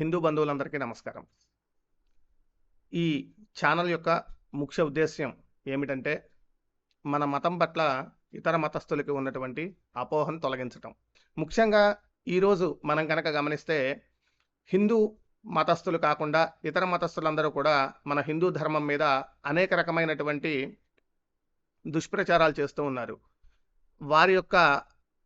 హిందూ బంధువులందరికీ నమస్కారం. ఈ ఛానల్ యొక్క ముఖ్య ఉద్దేశ్యం ఏమిటంటే, మన మతం పట్ల ఇతర మతస్థులకి ఉన్నటువంటి అపోహను తొలగించటం. ముఖ్యంగా ఈరోజు మనం గనక గమనిస్తే, హిందూ మతస్థులు కాకుండా ఇతర మతస్థులందరూ కూడా మన హిందూ ధర్మం మీద అనేక రకమైనటువంటి దుష్ప్రచారాలు చేస్తూ ఉన్నారు. వారి యొక్క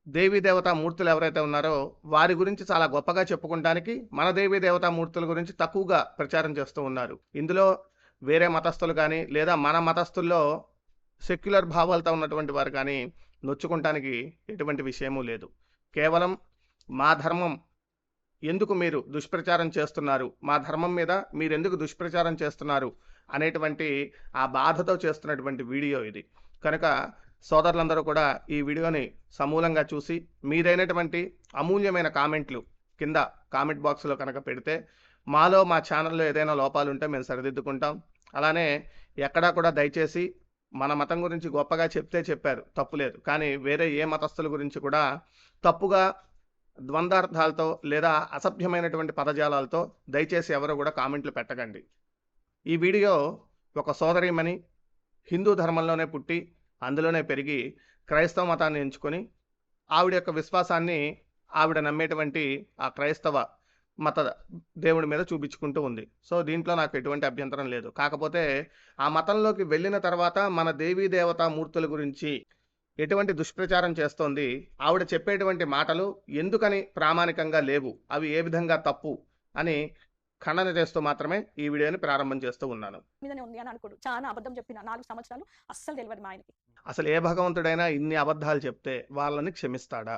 దేవీ దేవతా మూర్తులు ఎవరైతే ఉన్నారో వారి గురించి చాలా గొప్పగా చెప్పుకుంటానికి మన దేవీ దేవతా మూర్తుల గురించి తక్కువగా ప్రచారం చేస్తూ ఉన్నారు. ఇందులో వేరే మతస్థులు కానీ లేదా మన మతస్థుల్లో సెక్యులర్ భావాలతో ఉన్నటువంటి వారు కానీ నొచ్చుకుంటానికి ఎటువంటి విషయమూ లేదు. కేవలం మా ధర్మం ఎందుకు మీరు దుష్ప్రచారం చేస్తున్నారు, మా ధర్మం మీద మీరు ఎందుకు దుష్ప్రచారం చేస్తున్నారు అనేటువంటి ఆ బాధతో చేస్తున్నటువంటి వీడియో ఇది. కనుక సోదరులందరూ కూడా ఈ వీడియోని సమూలంగా చూసి మీరైనటువంటి అమూల్యమైన కామెంట్లు కింద కామెంట్ బాక్స్లో కనుక పెడితే మాలో మా ఛానల్లో ఏదైనా లోపాలు ఉంటే మేము సరిదిద్దుకుంటాం. అలానే ఎక్కడా కూడా దయచేసి మన మతం గురించి గొప్పగా చెప్తే చెప్పారు, తప్పులేదు. కానీ వేరే ఏ మతస్థుల గురించి కూడా తప్పుగా ద్వంద్వార్థాలతో లేదా అసభ్యమైనటువంటి పదజాలాలతో దయచేసి ఎవరు కూడా కామెంట్లు పెట్టకండి. ఈ వీడియో ఒక సోదరీమణి హిందూ ధర్మంలోనే పుట్టి అందులోనే పెరిగి క్రైస్తవ మతాన్ని ఎంచుకొని ఆవిడ యొక్క విశ్వాసాన్ని ఆవిడ నమ్మేటువంటి ఆ క్రైస్తవ మత దేవుడి మీద చూపించుకుంటూ ఉంది. సో దీంట్లో నాకు ఎటువంటి అభ్యంతరం లేదు. కాకపోతే ఆ మతంలోకి వెళ్ళిన తర్వాత మన దేవీ దేవతా మూర్తుల గురించి ఎటువంటి దుష్ప్రచారం చేస్తోంది, ఆవిడ చెప్పేటువంటి మాటలు ఎందుకని ప్రామాణికంగా లేవు, అవి ఏ విధంగా తప్పు అని ఖండన చేస్తూ మాత్రమే ఈ వీడియోని ప్రారంభం చేస్తూ ఉన్నాను. మీదనే ఉంది అని అనుకోడు. చాలా అబద్ధం చెప్పిన 4 సంవత్సరాలు అస్సలు తెలియదు మా ఆయనకి. అసలు ఏ భగవంతుడైనా ఇన్ని అబద్ధాలు చెప్తే వాళ్ళని క్షమిస్తాడా?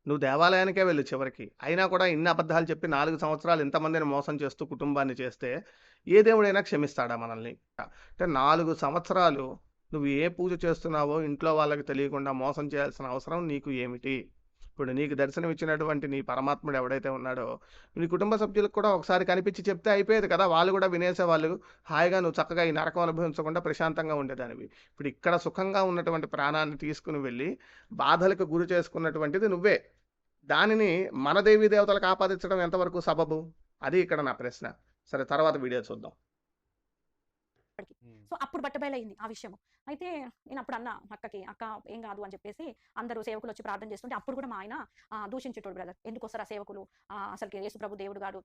నువ్వు దేవాలయానికే వెళ్ళు చివరికి. అయినా కూడా ఇన్ని అబద్ధాలు చెప్పి 4 సంవత్సరాలు ఇంతమందిని మోసం చేస్తూ కుటుంబాన్ని చేస్తే ఏ దేవుడైనా క్షమిస్తాడా మనల్ని? అంటే 4 సంవత్సరాలు నువ్వు ఏ పూజ చేస్తున్నావో ఇంట్లో వాళ్ళకి తెలియకుండా మోసం చేయాల్సిన అవసరం నీకు ఏమిటి? ఇప్పుడు నీకు దర్శనం ఇచ్చినటువంటి నీ పరమాత్ముడు ఎవడైతే ఉన్నాడో నీ కుటుంబ సభ్యులకు కూడా ఒకసారి కనిపించి చెప్తే అయిపోయేది కదా. వాళ్ళు కూడా వినేసేవాళ్ళు. హాయిగా నువ్వు చక్కగా ఈ నరకం అనుభవించకుండా ప్రశాంతంగా ఉండేదానివి. ఇప్పుడు ఇక్కడ సుఖంగా ఉన్నటువంటి ప్రాణాన్ని తీసుకుని వెళ్ళి బాధలకు గురి చేసుకున్నటువంటిది నువ్వే. దానిని మన దేవీ దేవతలకు ఆపాదించడం ఎంతవరకు సబబు? అది ఇక్కడ నా ప్రశ్న. సరే, తర్వాత వీడియో చూద్దాం. సో అప్పుడు బట్టబయలైంది ఆ విషయం. అయితే నేను అప్పుడు అన్న అక్కకి, అక్క ఏం కాదు అని చెప్పేసి అందరూ సేవకులు వచ్చి ప్రార్థన చేస్తుంటే అప్పుడు కూడా మా ఆయన దూషించేటోడు. బ్రదర్ ఎందుకు వస్తారు ఆ సేవకులు, అసలు యేసు ప్రభు దేవుడు గాడు,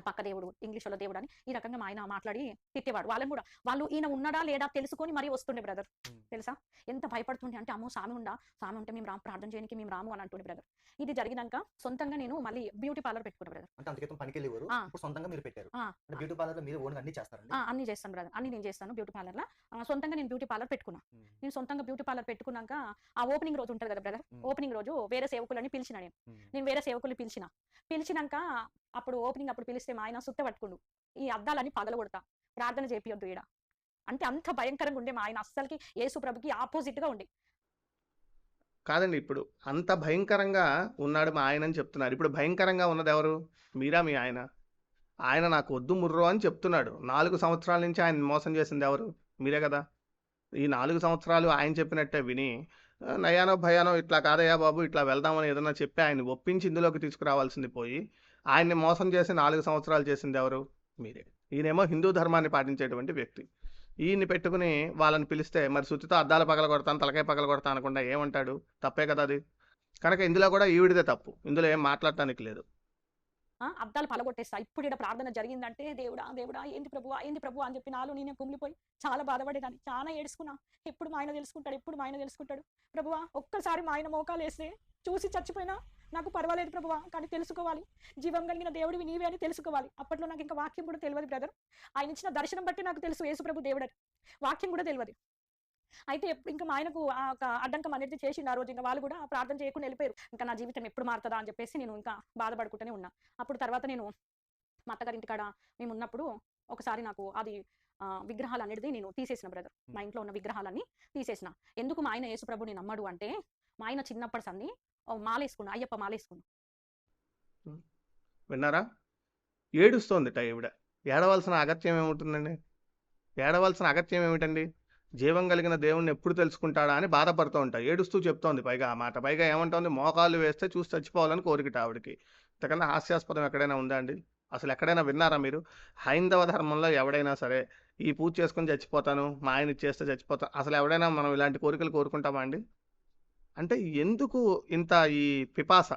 పక్క దేవుడు, ఇంగ్లీష్లో దేవుడు అని ఈ రకంగా మా ఆయన మాట్లాడి తిట్టేవాడు. వాళ్ళని కూడా వాళ్ళు ఈయన ఉన్నాడా లేడా తెలుసుకొని మరీ వస్తుండే బ్రదర్. తెలుసా ఎంత భయపడుతుండే అంటే, అమ్మో సామి ఉంటే మేము రాము, ప్రార్థన చేయడానికి మేము రాము అని అంటుండే బ్రదర్. ఇది జరిగినాక సొంతంగా నేను మళ్ళీ బ్యూటీ పార్లర్ పెట్టుకున్నా బ్రదర్. అంటే అంతకితం పనికి వెళ్ళేవారు, ఇప్పుడు సొంతంగా మీరు పెట్టారు. అంటే బ్యూటీ పార్లర్ మీరు ఓన్ అన్ని చేస్తారండి? అన్ని చేస్తాను బ్రదర్, అన్ని నేను చేస్తాను బ్యూటీ పార్లర్ లో. సొంతంగా నేను బ్యూటీ పార్లర్ పెట్టుకున్నా. నేను సొంతంగా బ్యూటీ పార్లర్ పెట్టుకున్నాక ఆ ఓపెనింగ్ రోజు ఉంటుంది కదా బ్రదర్, ఓపెనింగ్ రోజు వేరే సేవకులని పిలిచిన నేను వేరే సేవకులు పిలిచినాక అప్పుడు ఓపెనింగ్ అప్పుడు పిలిస్తే మా ఆయన సుత్త పట్టుకుండు, ఈ అద్దాలని పగలగొడతా, ప్రార్థన చేపియొద్దు ఈడ అంటే. అంత భయంకరంగా ఉండే మా ఆయన, అస్సలకి యేసు ప్రభుకి ఆపోజిట్ గా ఉండే. కాదండి, ఇప్పుడు అంత భయంకరంగా ఉన్నాడు మా ఆయన అని చెప్తున్నారు. ఇప్పుడు భయంకరంగా ఉన్నది ఎవరు? మీరా మీ ఆయన? ఆయన నాకు వద్దు ముర్రో అని చెప్తున్నాడు. 4 సంవత్సరాల నుంచి ఆయన మోసం చేసింది ఎవరు? మీరే కదా. ఈ 4 సంవత్సరాలు ఆయన చెప్పినట్టే విని నయానో భయానో ఇట్లా కాదయ్యా బాబు ఇట్లా వెళ్దామని ఏదన్నా చెప్పి ఆయన్ని ఒప్పించి ఇందులోకి తీసుకురావాల్సింది పోయి ఆయన్ని మోసం చేసి 4 సంవత్సరాలు చేసింది ఎవరు? మీరే. ఈయనేమో హిందూ ధర్మాన్ని పాటించేటువంటి వ్యక్తి. ఈయన్ని పెట్టుకుని వాళ్ళని పిలిస్తే మరి సుత్తితో అద్దాలు పగల కొడతాను, తలకాయ పగల కొడతాను అనకుండా ఏమంటాడు? తప్పే కదా అది. కనుక ఇందులో కూడా ఈవిడిదే తప్పు, ఇందులో ఏం మాట్లాడటానికి లేదు. అద్దాలు పలగొట్టేస్తా. ఇప్పుడు ఇక్కడ ప్రార్థన జరిగిందంటే దేవుడా దేవుడా ఏంటి ప్రభు అని చెప్పి నాలో నేనే కుమిలిపోయి చాలా బాధపడేదాన్ని, చాలా ఏడుచుకున్నా. ఎప్పుడు మా ఆయన తెలుసుకుంటాడు ప్రభువా, ఒక్కసారి మా ఆయన మోకాలు వేస్తే చూసి చచ్చిపోయినా నాకు పర్వాలేదు ప్రభువా, కానీ తెలుసుకోవాలి జీవం కలిగిన దేవుడివి నీవే అని తెలుసుకోవాలి. అప్పట్లో నాకు ఇంకా వాక్యం కూడా తెలియదు బ్రదర్. ఆయన ఇచ్చిన దర్శనం బట్టి నాకు తెలుసు యేసు ప్రభు దేవుడని, వాక్యం కూడా తెలియదు. అయితే ఇంకా మా ఆయనకు అడ్డంకం అనేది చేసిండు ఆ రోజు. ఇంకా వాళ్ళు కూడా ప్రార్థన చేయకుండా వెళ్ళిపోయారు. ఇంకా నా జీవితం ఎప్పుడు మారుతుందా అని చెప్పేసి నేను ఇంకా బాధపడుకుంటూనే ఉన్నా. అప్పుడు తర్వాత నేను మా అత్తగారింటి కాడ మేము ఉన్నప్పుడు ఒకసారి నాకు అది విగ్రహాలు అనేది నేను తీసేసిన బ్రదర్. మా ఇంట్లో ఉన్న విగ్రహాలన్నీ తీసేసిన. ఎందుకు మా ఆయన యేసు ప్రభుని నమ్మడు అంటే, మా ఆయన చిన్నప్పటి సంది మాలేసుకున్నా, అయ్యప్ప మాలేసుకున్నా. విన్నారా? ఏడుస్తోందిట ఈవిడ. ఏడవలసిన అగత్యం ఏముంటుందండి? ఏడవలసిన అగత్యం ఏమిటండి? జీవం కలిగిన దేవుణ్ణి ఎప్పుడు తెలుసుకుంటాడా అని బాధపడుతూ ఉంటా. ఏడుస్తూ చెప్తోంది పైగా ఆ మాట. పైగా ఏమంటోంది? మోకాళ్ళు వేస్తే చూసి చచ్చిపోవాలని కోరికట ఆవిడకి. ఇంతకన్నా హాస్యాస్పదం ఎక్కడైనా ఉందా అండి? అసలు ఎక్కడైనా విన్నారా మీరు? హైందవ ధర్మంలో ఎవడైనా సరే, ఈ పూజ చేసుకొని చచ్చిపోతాను, మా ఆయన ఇది చేస్తే చచ్చిపోతాను, అసలు ఎవడైనా మనం ఇలాంటి కోరికలు కోరుకుంటామా అండి? అంటే ఎందుకు ఇంత ఈ పిపాస?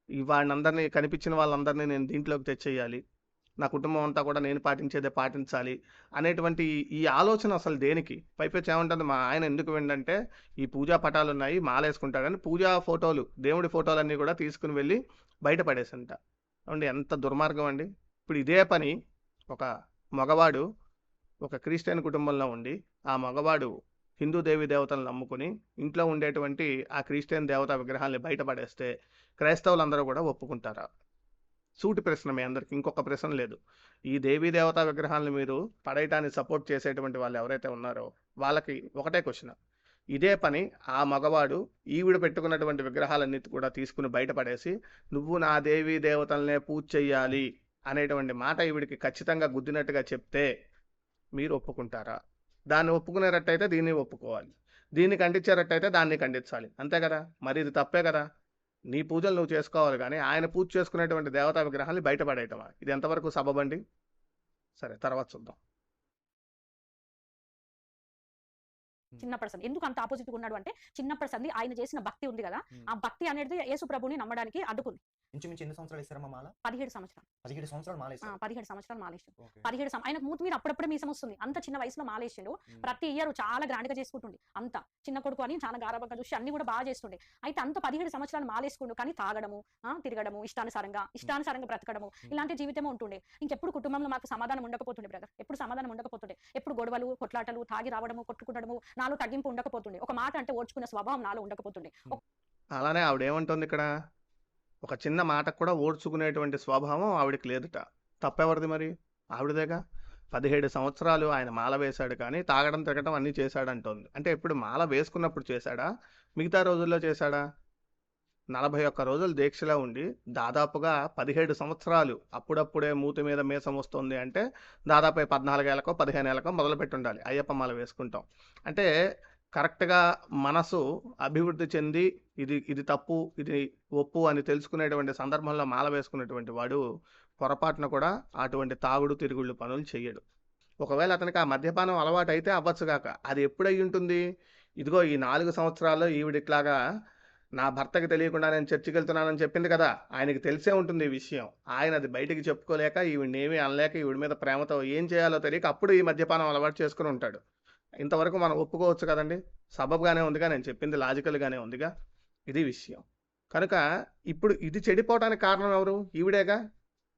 ఈ వాడినందరినీ కనిపించిన వాళ్ళందరినీ నేను దీంట్లోకి తెచ్చేయాలి. నా కుటుంబం అంతా కూడా నేను పాటించేదే పాటించాలి అనేటువంటి ఈ ఆలోచన అసలు దేనికి? పైపెచ్చు ఏమంటుంది మా ఆయన ఎందుకు విండంటే, ఈ పూజా పటాలున్నాయి, మాలేసుకుంటాడని పూజా ఫోటోలు, దేవుడి ఫోటోలన్నీ కూడా తీసుకుని వెళ్ళి బయట పడేసంట. ఏవండీ ఎంత దుర్మార్గం అండి! ఇప్పుడు ఇదే పని ఒక మగవాడు ఒక క్రిస్టియన్ కుటుంబంలో ఉండి, ఆ మగవాడు హిందూ దేవీ దేవతలను నమ్ముకుని, ఇంట్లో ఉండేటువంటి ఆ క్రిస్టియన్ దేవతా విగ్రహాల్ని బయట పడేస్తే, క్రైస్తవులందరూ కూడా ఒప్పుకుంటారా? సూటి ప్రశ్న మీ అందరికి. ఇంకొక ప్రశ్న లేదు. ఈ దేవీ దేవతా విగ్రహాలను మీరు పడేయటానికి సపోర్ట్ చేసేటువంటి వాళ్ళు ఎవరైతే ఉన్నారో, వాళ్ళకి ఒకటే క్వశ్చన్. ఇదే పని ఆ మగవాడు ఈవిడ పెట్టుకున్నటువంటి విగ్రహాలన్నీ కూడా తీసుకుని బయట పడేసి, నువ్వు నా దేవీ దేవతలనే పూజ చెయ్యాలి అనేటువంటి మాట ఈవిడికి ఖచ్చితంగా గుద్దినట్టుగా చెప్తే మీరు ఒప్పుకుంటారా? దాన్ని ఒప్పుకునేటట్టయితే దీన్ని ఒప్పుకోవాలి. దీన్ని ఖండించేటట్టయితే దాన్ని ఖండించాలి. అంతే కదా! మరి ఇది తప్పే కదా! నీ పూజలు నువ్వు చేసుకోవాలి గానీ, ఆయన పూజ చేసుకునేటువంటి దేవతా విగ్రహాల్ని బయట పడేయటమా? ఇది ఎంతవరకు సబబండి? సరే, తర్వాత చూద్దాం. చిన్నప్పటి సంది ఎందుకు అంత ఆపోజిట్‌గా ఉన్నాడు అంటే, చిన్నప్పటి సంది ఆయన చేసిన భక్తి ఉంది గదా! ఆ భక్తి అనేది యేసు ప్రభువుని నమ్మడానికి అడ్డుకుంది. ఇంచుమించు ఎన్ని సంవత్సరాలు ఇస్తారమ్మా మాల? 17 సంవత్సరాలు. 17 సంవత్సరాలు మాలేస్తారు. 17 సంవత్సరాలు మాలేసిండు. ఓకే. 17 ఆయనకు మూతి మీద అప్పుడప్పుడే మీసం వస్తుంది. అంత చిన్న వయసులో మాలేసిండు. ప్రతి ఇయర్ చాలా గ్రాండ్‌గా చేసుకుంటుండే. అంత చిన్న కొడుకు అని చాలా గారాబంగా చూసి అన్ని కూడా బాగా చేస్తుండే. అయితే అంత 17 సంవత్సరాలు మాలేసుకుండు కానీ తాగడము, తిరగడము, ఇష్టానుసారంగా బ్రతకడము, ఇలాంటి జీవితమే ఉంటుండే. ఇంకెప్పుడు కుటుంబంలో మాకు సమాధానం ఉండకపోతుండే బ్రదర్. ఎప్పుడు సమాధానం ఉండకపోతుండే. ఎప్పుడు గొడవలు, కొట్లాటలు, తాగి రావడము, కొట్టుకుంటడము, నాలో తగ్గింపు ఉండకపోతుండే. ఒక మాట అంటే ఓర్చుకునే స్వభావం నాలో ఉండకపోతుండే. అలానే ఆవిడేమంటుంది ఇక్కడ? ఒక చిన్న మాటకు కూడా ఓర్చుకునేటువంటి స్వభావం ఆవిడకి లేదుట. తప్పెవరిది మరి? ఆవిడదేగా. 17 సంవత్సరాలు ఆయన మాల వేశాడు కానీ, తాగడం, తిరగడం అన్నీ చేశాడంటోంది. అంటే ఇప్పుడు మాల వేసుకున్నప్పుడు చేశాడా? మిగతా రోజుల్లో చేశాడా? 41 రోజులు దీక్షలో ఉండి, దాదాపుగా 17 సంవత్సరాలు అప్పుడప్పుడే మూతి మీద మీసం వస్తుంది అంటే, దాదాపు 14 ఏళ్ళకో, 15 ఏళ్ళకో మొదలుపెట్టుండాలి అయ్యప్ప మాల వేసుకుంటాం. అంటే కరెక్ట్‌గా మనసు అభివృద్ధి చెంది, ఇది తప్పు, ఇది ఒప్పు అని తెలుసుకునేటువంటి సందర్భంలో మాల వేసుకున్నటువంటి వాడు పొరపాటున కూడా అటువంటి తాగుడు, తిరుగుళ్ళు పనులు చెయ్యడు. ఒకవేళ అతనికి ఆ మద్యపానం అలవాటైతే అవ్వచ్చుగాక. అది ఎప్పుడయ్యుంటుంది? ఇదిగో ఈ 4 సంవత్సరాల్లో ఈవిడిట్లాగా నా భర్తకి తెలియకుండా నేను చర్చికెళ్తున్నానని చెప్పింది కదా! ఆయనకి తెలిసే ఉంటుంది ఈ విషయం. ఆయన అది బయటికి చెప్పుకోలేక, ఈవిడనేమీ అనలేక, ఈవిడ మీద ప్రేమతో ఏం చేయాలో తెలియక అప్పుడు ఈ మద్యపానం అలవాటు చేసుకొని ఉంటాడు. ఇంతవరకు మనం ఒప్పుకోవచ్చు కదండీ! సబబుగానే ఉందిగా, నేను చెప్పింది లాజికల్‌గానే ఉందిగా. ఇది విషయం. కనుక ఇప్పుడు ఇది చెడిపోవటానికి కారణం ఎవరు? ఈవిడేగా.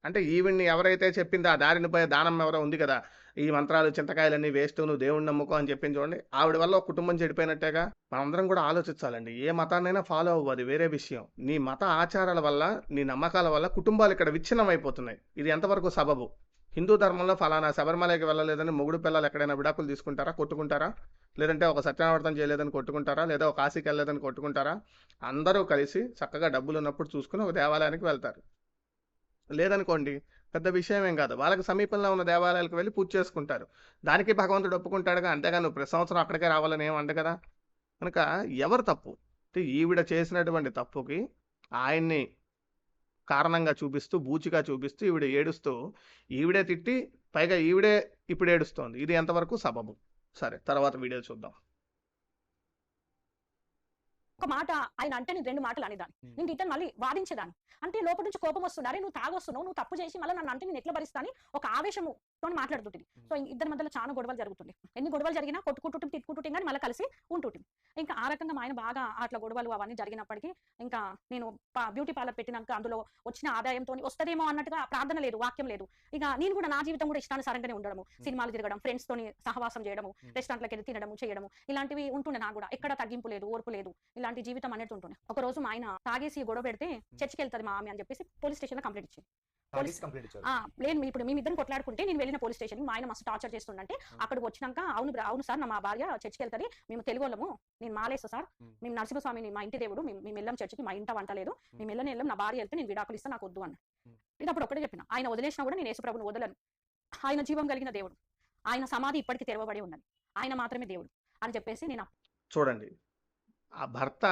అంటే ఈవిడ్ని ఎవరైతే చెప్పిందో ఆ దారిన పోయే దానమ్మ ఎవరో ఉంది కదా! ఈ మంత్రాలు, చింతకాయలన్నీ వేస్టు, నువ్వు దేవుడిని నమ్ముకో అని చెప్పింది చూడండి. ఆవిడ వల్ల ఒక కుటుంబం చెడిపోయినట్టేగా. మనందరం కూడా ఆలోచించాలండి. ఏ మతాన్నైనా ఫాలో అవ్వు, అది వేరే విషయం. నీ మత ఆచారాల వల్ల, నీ నమ్మకాల వల్ల కుటుంబాలు ఇక్కడ విచ్ఛిన్నమైపోతున్నాయి. ఇది ఎంతవరకు సబబు? హిందూ ధర్మంలో ఫలానా శబరిమలకి వెళ్ళలేదని మొగుడు పిల్లలు ఎక్కడైనా విడాకులు తీసుకుంటారా? కొట్టుకుంటారా? లేదంటే ఒక సత్యనారాయణ చేయలేదని కొట్టుకుంటారా? లేదా ఒక కాశీకి వెళ్ళలేదని కొట్టుకుంటారా? అందరూ కలిసి చక్కగా డబ్బులున్నప్పుడు చూసుకుని ఒక దేవాలయానికి వెళ్తారు. లేదనుకోండి, పెద్ద విషయం ఏం కాదు. వాళ్ళకి సమీపంలో ఉన్న దేవాలయాలకు వెళ్ళి పూజ చేసుకుంటారు. దానికి భగవంతుడు ఒప్పుకుంటాడుగా. అంతేగాని నువ్వు ప్రతి సంవత్సరం అక్కడికే రావాలని ఏం అనడు కదా! కనుక ఎవరు తప్పు? అంటే ఈవిడ చేసినటువంటి తప్పుకి ఆయన్ని కారణంగా చూపిస్తూ, బూచిగా చూపిస్తూ, ఈవిడ ఏడుస్తూ, ఈవిడే తిట్టి, పైగా ఈవిడే ఇప్పుడు ఏడుస్తోంది. ఇది ఎంతవరకు సబబు? సరే, తర్వాత వీడియో చూద్దాం. ఒక మాట ఆయన అంటే నేను 2 మాటలు అనేదాన్ని. నేను రిటర్న్ మళ్ళీ వాదించేదాన్ని. అంటే లోపల నుంచి కోపం వస్తుంది. అరే నువ్వు తాగొస్తున్నావు, నువ్వు తప్పు చేసి మళ్ళీ నన్ను అంటే నేను ఎట్లా భరిస్తా అని ఒక ఆవేశముతోని మాట్లాడుతుంటిని. సో ఇద్దరి మధ్యలో చాలా గొడవలు జరుగుతుండే. ఎన్ని గొడవలు జరిగినా కొట్టుకుంటుంటే, తిట్టుకుంటుంటే గాని మళ్ళీ కలిసి ఉంటుంటిమి. ఇంకా ఆ రకంగా మా ఆయన బాగా అట్లా గొడవలు అవన్నీ జరిగినప్పటికీ ఇంకా నేను బ్యూటీ పార్లర్ పెట్టినాక అందులో వచ్చిన ఆదాయంతోని వస్తదేమో అన్నట్టుగా ప్రార్థన లేదు, వాక్యం లేదు. ఇక నేను కూడా నా జీవితం కూడా ఇష్టానుసారంగానే ఉండడము, సినిమాలు తిరగడం, ఫ్రెండ్స్ తోని సహవాసం చేయడము, రెస్టారెంట్లకు వెళ్ళి తినడము, చేయడము, ఇలాంటివి ఉంటుండే. నాకు కూడా ఎక్కడ తగ్గింపు లేదు, ఓర్పు లేదు, ఇలాంటి జీవితం అనేది ఉంటుండే. ఒక రోజు మా ఆయన తాగేసి గొడవ పెడితే చర్చికి వెళ్తాది మా ఆమె అని చెప్పేసి పోలీస్ స్టేషన్ లో కంప్లైంట్ ఇచ్చింది. కంప్లీట్ ఇచ్చారు. లేదు ఇప్పుడు మేమిద్దరం కొట్లాడుకుంటే నేను వెళ్ళిన పోలీస్ స్టేషన్ మా ఆయన మస్తు టార్చర్ చేస్తుండంటే అక్కడికి వచ్చినాక అవును సార్, మా భార్య చర్చికి వెళ్తుంది, మేము తెలుగు వాళ్ళము, నేను మాలేస్తా సార్, మేము నరసింహస్వామిని మా ఇంటి దేవుడు, మేము వెళ్ళాం చర్చికి, మా ఇంట వంట లేదు, మేము వెళ్ళం, నా భార్య వెళ్తే నేను విడాకులు ఇస్తాను, నాకు వద్దు అన్న. నేను అప్పుడు ఒకటే చెప్పిన, ఆయన వదిలేసినా కూడా నేను యేసుప్రభుని వదలను. ఆయన జీవం కలిగిన దేవుడు, ఆయన సమాధి ఇప్పటికీ తెరవబడి ఉన్నది, ఆయన మాత్రమే దేవుడు అని చెప్పేసి నేను చూడండి, ఆ భర్త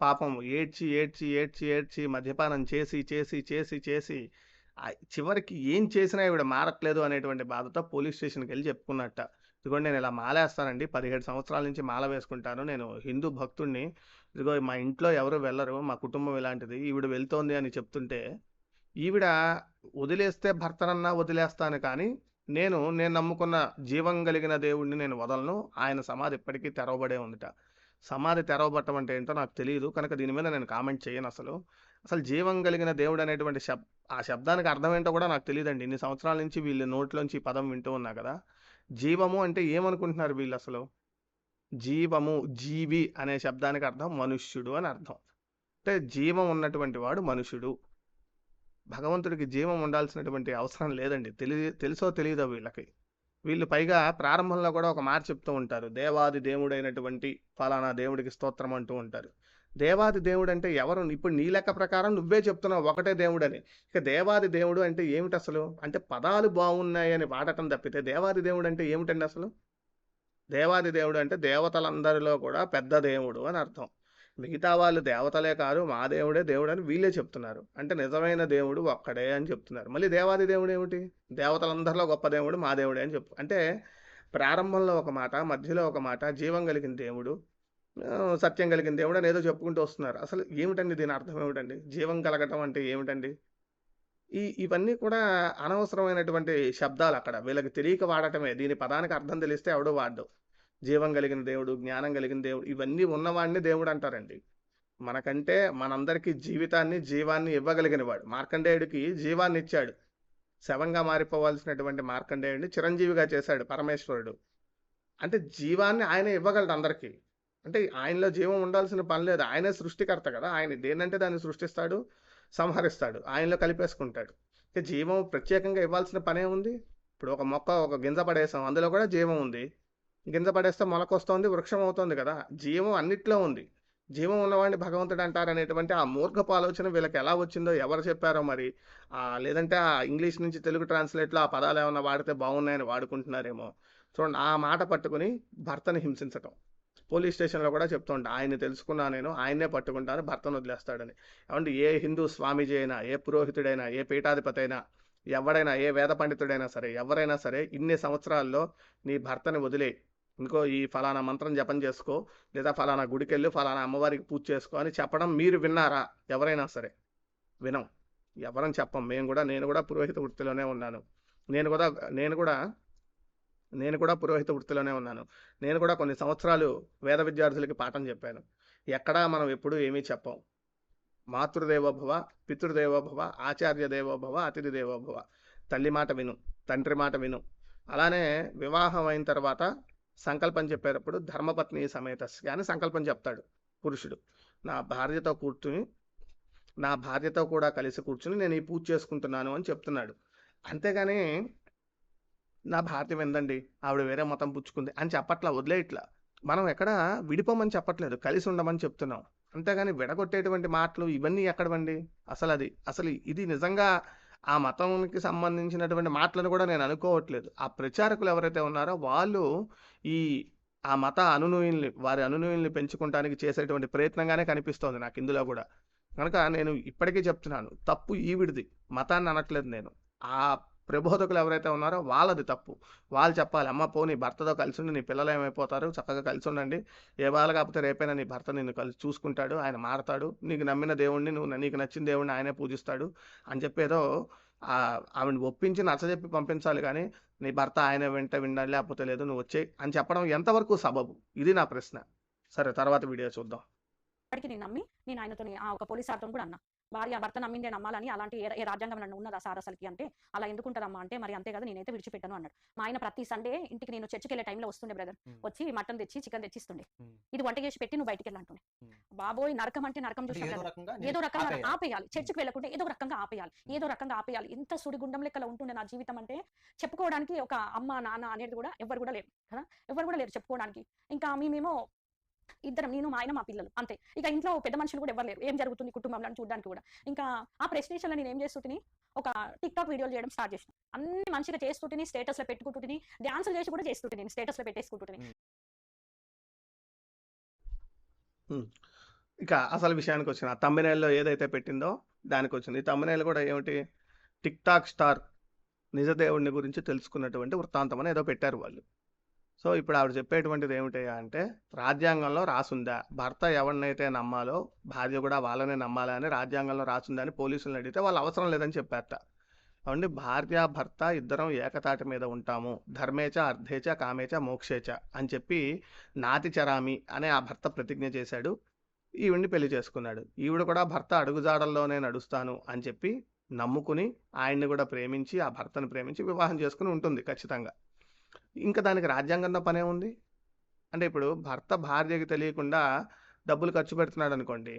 పాపం ఏడ్చి ఏడ్చి ఏడ్చి ఏడ్చి మద్యపానం చేసి చేసి చేసి చేసి చివరికి ఏం చేసినా ఈవిడ మారట్లేదు అనేటువంటి బాధతో పోలీస్ స్టేషన్‌కెళ్ళి చెప్పుకున్నట్ట. ఇదిగోండి నేను ఇలా మాలేస్తానండి. 17 సంవత్సరాల నుంచి మాల వేసుకుంటాను. నేను హిందూ భక్తుడిని. ఇదిగో మా ఇంట్లో ఎవరు వెళ్లరు. మా కుటుంబం ఇలాంటిది. ఈవిడ వెళ్తోంది అని చెప్తుంటే, ఈవిడ వదిలేస్తే భర్తనన్నా వదిలేస్తాను కానీ, నేను నమ్ముకున్న జీవం కలిగిన దేవుడిని నేను వదలను. ఆయన సమాధి ఇప్పటికీ తెరవబడే ఉందట. సమాధి తెరవబడటం అంటే ఏంటో నాకు తెలీదు. కనుక దీని మీద నేను కామెంట్ చేయనసలు. అసలు జీవం కలిగిన దేవుడనేటువంటి ఆ శబ్దానికి అర్థం ఏంటో కూడా నాకు తెలీదండి. ఇన్ని సంవత్సరాల నుంచి వీళ్ళ నోట్లోంచి ఈ పదం వింటూ ఉన్నా కదా! జీవము అంటే ఏమనుకుంటున్నారు వీళ్ళసలు? జీవము, జీవి అనే శబ్దానికి అర్థం మనుష్యుడు అని అర్థం. అంటే జీవం ఉన్నటువంటి వాడు మనుషుడు. భగవంతుడికి జీవం ఉండాల్సినటువంటి అవసరం లేదండి. తెలుసో తెలీదో వీళ్ళకి. వీళ్ళు పైగా ప్రారంభంలో కూడా ఒక మాట చెప్తూ ఉంటారు. దేవాది దేవుడైనటువంటి ఫలానా దేవుడికి స్తోత్రం అంటూ ఉంటారు. దేవాది దేవుడు అంటే ఎవరు? ఇప్పుడు నీ లెక్క ప్రకారం నువ్వే చెప్తున్నావు ఒకటే దేవుడని. ఇక దేవాది దేవుడు అంటే ఏమిటసలు? అంటే పదాలు బాగున్నాయని వాడటం తప్పితే దేవాది దేవుడు అంటే ఏమిటండి అసలు? దేవాది దేవుడు అంటే దేవతలందరిలో కూడా పెద్ద దేవుడు అని అర్థం. మిగతా వాళ్ళు దేవతలే కాదు, మా దేవుడే దేవుడని వీళ్ళే చెప్తున్నారు. అంటే నిజమైన దేవుడు ఒక్కడే అని చెప్తున్నారు. మళ్ళీ దేవాది దేవుడు ఏమిటి? దేవతలందరిలో గొప్ప దేవుడు మా దేవుడే అని అంటే ప్రారంభంలో ఒక మాట, మధ్యలో ఒక మాట, జీవం కలిగిన దేవుడు, సత్యం కలిగిన దేవుడు అని ఏదో చెప్పుకుంటూ వస్తున్నారు. అసలు ఏమిటండి దీని అర్థం ఏమిటండి? జీవం కలగటం అంటే ఏమిటండి? ఇవన్నీ కూడా అనవసరమైనటువంటి శబ్దాలు అక్కడ. వీళ్ళకి తెలియక వాడటమే. దీని పదానికి అర్థం తెలిస్తే ఎవడో వాడడు. జీవం కలిగిన దేవుడు, జ్ఞానం కలిగిన దేవుడు ఇవన్నీ ఉన్నవాడిని దేవుడు అంటారండి. మనకంటే మనందరికీ జీవాన్ని ఇవ్వగలిగిన వాడు. మార్కండేయుడికి జీవాన్ని ఇచ్చాడు. శవంగా మారిపోవాల్సినటువంటి మార్కండేయుడిని చిరంజీవిగా చేశాడు పరమేశ్వరుడు. అంటే జీవాన్ని ఆయనే ఇవ్వగలడు అందరికీ. అంటే ఆయనలో జీవం ఉండాల్సిన పని లేదు. ఆయనే సృష్టికర్త కదా! ఆయన దేన్నంటే దాన్ని సృష్టిస్తాడు, సంహరిస్తాడు. ఆయనలో కలిపేసుకుంటాడు. ఇక జీవం ప్రత్యేకంగా ఇవ్వాల్సిన పనే ఉంది. ఇప్పుడు ఒక మొక్క ఒక గింజ పడేసాం, అందులో కూడా జీవం ఉంది. గింజ పడేస్తే మొలకొస్తోంది, వృక్షం అవుతోంది కదా! జీవం అన్నిట్లో ఉంది. జీవం ఉన్నవాడిని భగవంతుడు అంటారనేటువంటి ఆ మూర్ఖపు ఆలోచన వీళ్ళకి ఎలా వచ్చిందో ఎవరు చెప్పారో మరి. లేదంటే ఆ ఇంగ్లీష్ నుంచి తెలుగు ట్రాన్స్లేట్‌లో ఆ పదాలు ఏమన్నా వాడితే బాగున్నాయని వాడుకుంటున్నారేమో. చూడండి ఆ మాట పట్టుకుని భర్తని హింసించటం. పోలీస్ స్టేషన్‌లో కూడా చెప్తూ ఉంటా. ఆయన్ని తెలుసుకున్నా నేను, ఆయన్నే పట్టుకుంటాను, భర్తను వదిలేస్తాడని. ఏవండీ ఏ హిందూ స్వామీజీ అయినా, ఏ పురోహితుడైనా, ఏ పీఠాధిపతి అయినా, ఎవడైనా, ఏ వేద పండితుడైనా సరే, ఎవరైనా సరే ఇన్ని సంవత్సరాల్లో నీ భర్తని వదిలేయి. ఇంకో ఈ ఫలానా మంత్రం జపం చేసుకో, లేదా ఫలానా గుడికెళ్ళు, ఫలానా అమ్మవారికి పూజ చేసుకో అని చెప్పడం మీరు విన్నారా? ఎవరైనా సరే. వినం. ఎవరం చెప్పం. నేను కూడా పురోహిత వృత్తిలోనే ఉన్నాను. నేను కూడా పురోహిత వృత్తిలోనే ఉన్నాను. నేను కూడా కొన్ని సంవత్సరాలు వేద విద్యార్థులకి పాఠం చెప్పాను. ఎక్కడా మనం ఎప్పుడూ ఏమీ చెప్పం. మాతృదేవోభవ, పితృదేవోభవ, ఆచార్య దేవోభవ, అతిథి దేవోభవ. తల్లి మాట విను, తండ్రి మాట విను. అలానే వివాహం అయిన తర్వాత సంకల్పం చెప్పేటప్పుడు ధర్మపత్ని సమేతస్య అని సంకల్పం చెప్తాడు పురుషుడు. నా భార్యతో కూడా కలిసి కూర్చుని నేను ఈ పూజ చేసుకుంటున్నాను అని చెప్తున్నాడు. అంతేగాని నా భార్య విందండి, ఆవిడ వేరే మతం పుచ్చుకుంది అని చెప్పట్లా, వదిలేయట్లా. మనం ఎక్కడ విడిపోమని చెప్పట్లేదు, కలిసి ఉండమని చెప్తున్నాం. అంతేగాని విడగొట్టేటువంటి మాటలు ఇవన్నీ ఎక్కడవండి? అసలు ఇది నిజంగా ఆ మతానికి సంబంధించినటువంటి మాటలను కూడా నేను అనుకోవట్లేదు. ఆ ప్రచారకులు ఎవరైతే ఉన్నారో వాళ్ళు ఆ మత వారి అనునయుల్ని పెంచుకుంటానికి చేసేటువంటి ప్రయత్నంగానే కనిపిస్తోంది నాకు ఇందులో కూడా. కనుక నేను ఇప్పటికీ చెప్తున్నాను, తప్పు ఈవిడిది, మతాన్ని అనట్లేదు నేను. ఆ ప్రబోధకులు ఎవరైతే ఉన్నారో వాళ్ళది తప్పు. వాళ్ళు చెప్పాలి, అమ్మ పో నీ భర్తతో కలిసి ఉండి నీ పిల్లలు ఏమైపోతారు, చక్కగా కలిసి ఉండండి. ఏ బాధ కాకపోతే రేపైనా నీ భర్త నిన్ను కలిసి చూసుకుంటాడు, ఆయన మారతాడు, నీకు నమ్మిన దేవుణ్ణి నీకు నచ్చిన దేవుణ్ణి ఆయనే పూజిస్తాడు అని చెప్పేదో ఆవిడని ఒప్పించి నచ్చజెప్పి పంపించాలి. కానీ నీ భర్త ఆయన వెంట వినాలి, లేకపోతే లేదు నువ్వు వచ్చేయి అని చెప్పడం ఎంతవరకు సబబు? ఇది నా ప్రశ్న. సరే, తర్వాత వీడియో చూద్దాం. ఇప్పటికి నేను నమ్మి నేను ఆయనతో ఒక పోలీస్ సార్తో కూడా అన్నా, భార్య భర్త నమ్మిందే నమ్మాలని అలాంటి ఏ రాజ్యాంగం నన్ను ఉన్నదా సార్ అసలుకి అంటే, అలా ఎందుకు ఉంటుందమ్మా అంటే, మరి అంతే కదా నేనైతే విడిచిపెట్టాను అన్నాడు. మా ఆయన ప్రతి సండే ఇంటికి నేను చర్చికి వెళ్ళే టైంలో వస్తుండే బ్రదర్, వచ్చి మటన్ తెచ్చి చికెన్ తెచ్చిస్తుండే, ఇది వంట చేసి పెట్టి నువ్వు బయటికి వెళ్ళంటుండే. బాబోయ్, నరకం అంటే నరకం చూసాను. ఏదో రకంగా ఆపేయాలి, చర్చికి వెళ్ళకుంటే ఏదో రకంగా ఆపేయాలి. ఎంత సుడిగుండం లెక్కలో ఉంటుండే నా జీవితం అంటే చెప్పుకోవడానికి ఒక అమ్మ నాన్న అనేది కూడా ఎవరు కూడా లేరు కదా, ఎవరు కూడా లేరు చెప్పుకోవడానికి. ఇంకా మేమేమో ఇద్దరం, నేను మా ఆయన మా పిల్లలు అంతే. ఇక ఇంట్లో పెద్ద మనుషులు కూడా ఎవరు లేరు, ఏం జరుగుతుంది కుటుంబంలో అని చూడడానికి కూడా. ఇంకా ఆ ప్రెస్టేషన్లో నేను ఏం చేస్తుంటే ఒక టిక్టాక్ వీడియోలు చేయడం స్టార్ట్ చేసిన. అన్ని మంచిగా చేస్తుంటే స్టేటస్లో పెట్టుకుంటుంటే, డాన్సులు చేసి కూడా చేస్తుంటే నేను స్టేటస్లో పెట్టేసుకుంటుంటే. ఇక అసలు విషయానికి వచ్చిన థంబ్నెయిల్లో ఏదైతే పెట్టిందో దానికి వచ్చింది. థంబ్నెయిల్ కూడా ఏమిటి? టిక్ టాక్ స్టార్ నిజదేవుడిని గురించి తెలుసుకున్నటువంటి వృత్తాంతం అని ఏదో పెట్టారు వాళ్ళు. సో ఇప్పుడు ఆవిడ చెప్పేటువంటిది ఏమిటయ్యా అంటే, రాజ్యాంగంలో రాసుందా భర్త ఎవరినైతే నమ్మాలో భార్య కూడా వాళ్ళనే నమ్మాలా అని రాజ్యాంగంలో రాసుందా అని పోలీసులను అడిగితే వాళ్ళు అవసరం లేదని చెప్పారట. అవునండి, భార్య భర్త ఇద్దరం ఏకతాటి మీద ఉంటాము, ధర్మేచ అర్థేచ కామేచ మోక్షేచ అని చెప్పి నాతి చరామి అనే ఆ భర్త ప్రతిజ్ఞ చేశాడు. ఈవిడ్ని పెళ్లి చేసుకున్నాడు. ఈవిడ కూడా భర్త అడుగుజాడల్లోనే నడుస్తాను అని చెప్పి నమ్ముకుని ఆయన్ని కూడా ప్రేమించి ఆ భర్తను ప్రేమించి వివాహం చేసుకుని ఉంటుంది ఖచ్చితంగా. ఇంకా దానికి రాజ్యాంగంలో పనే ఉంది. అంటే ఇప్పుడు భర్త భార్యకి తెలియకుండా డబ్బులు ఖర్చు పెడుతున్నాడు అనుకోండి,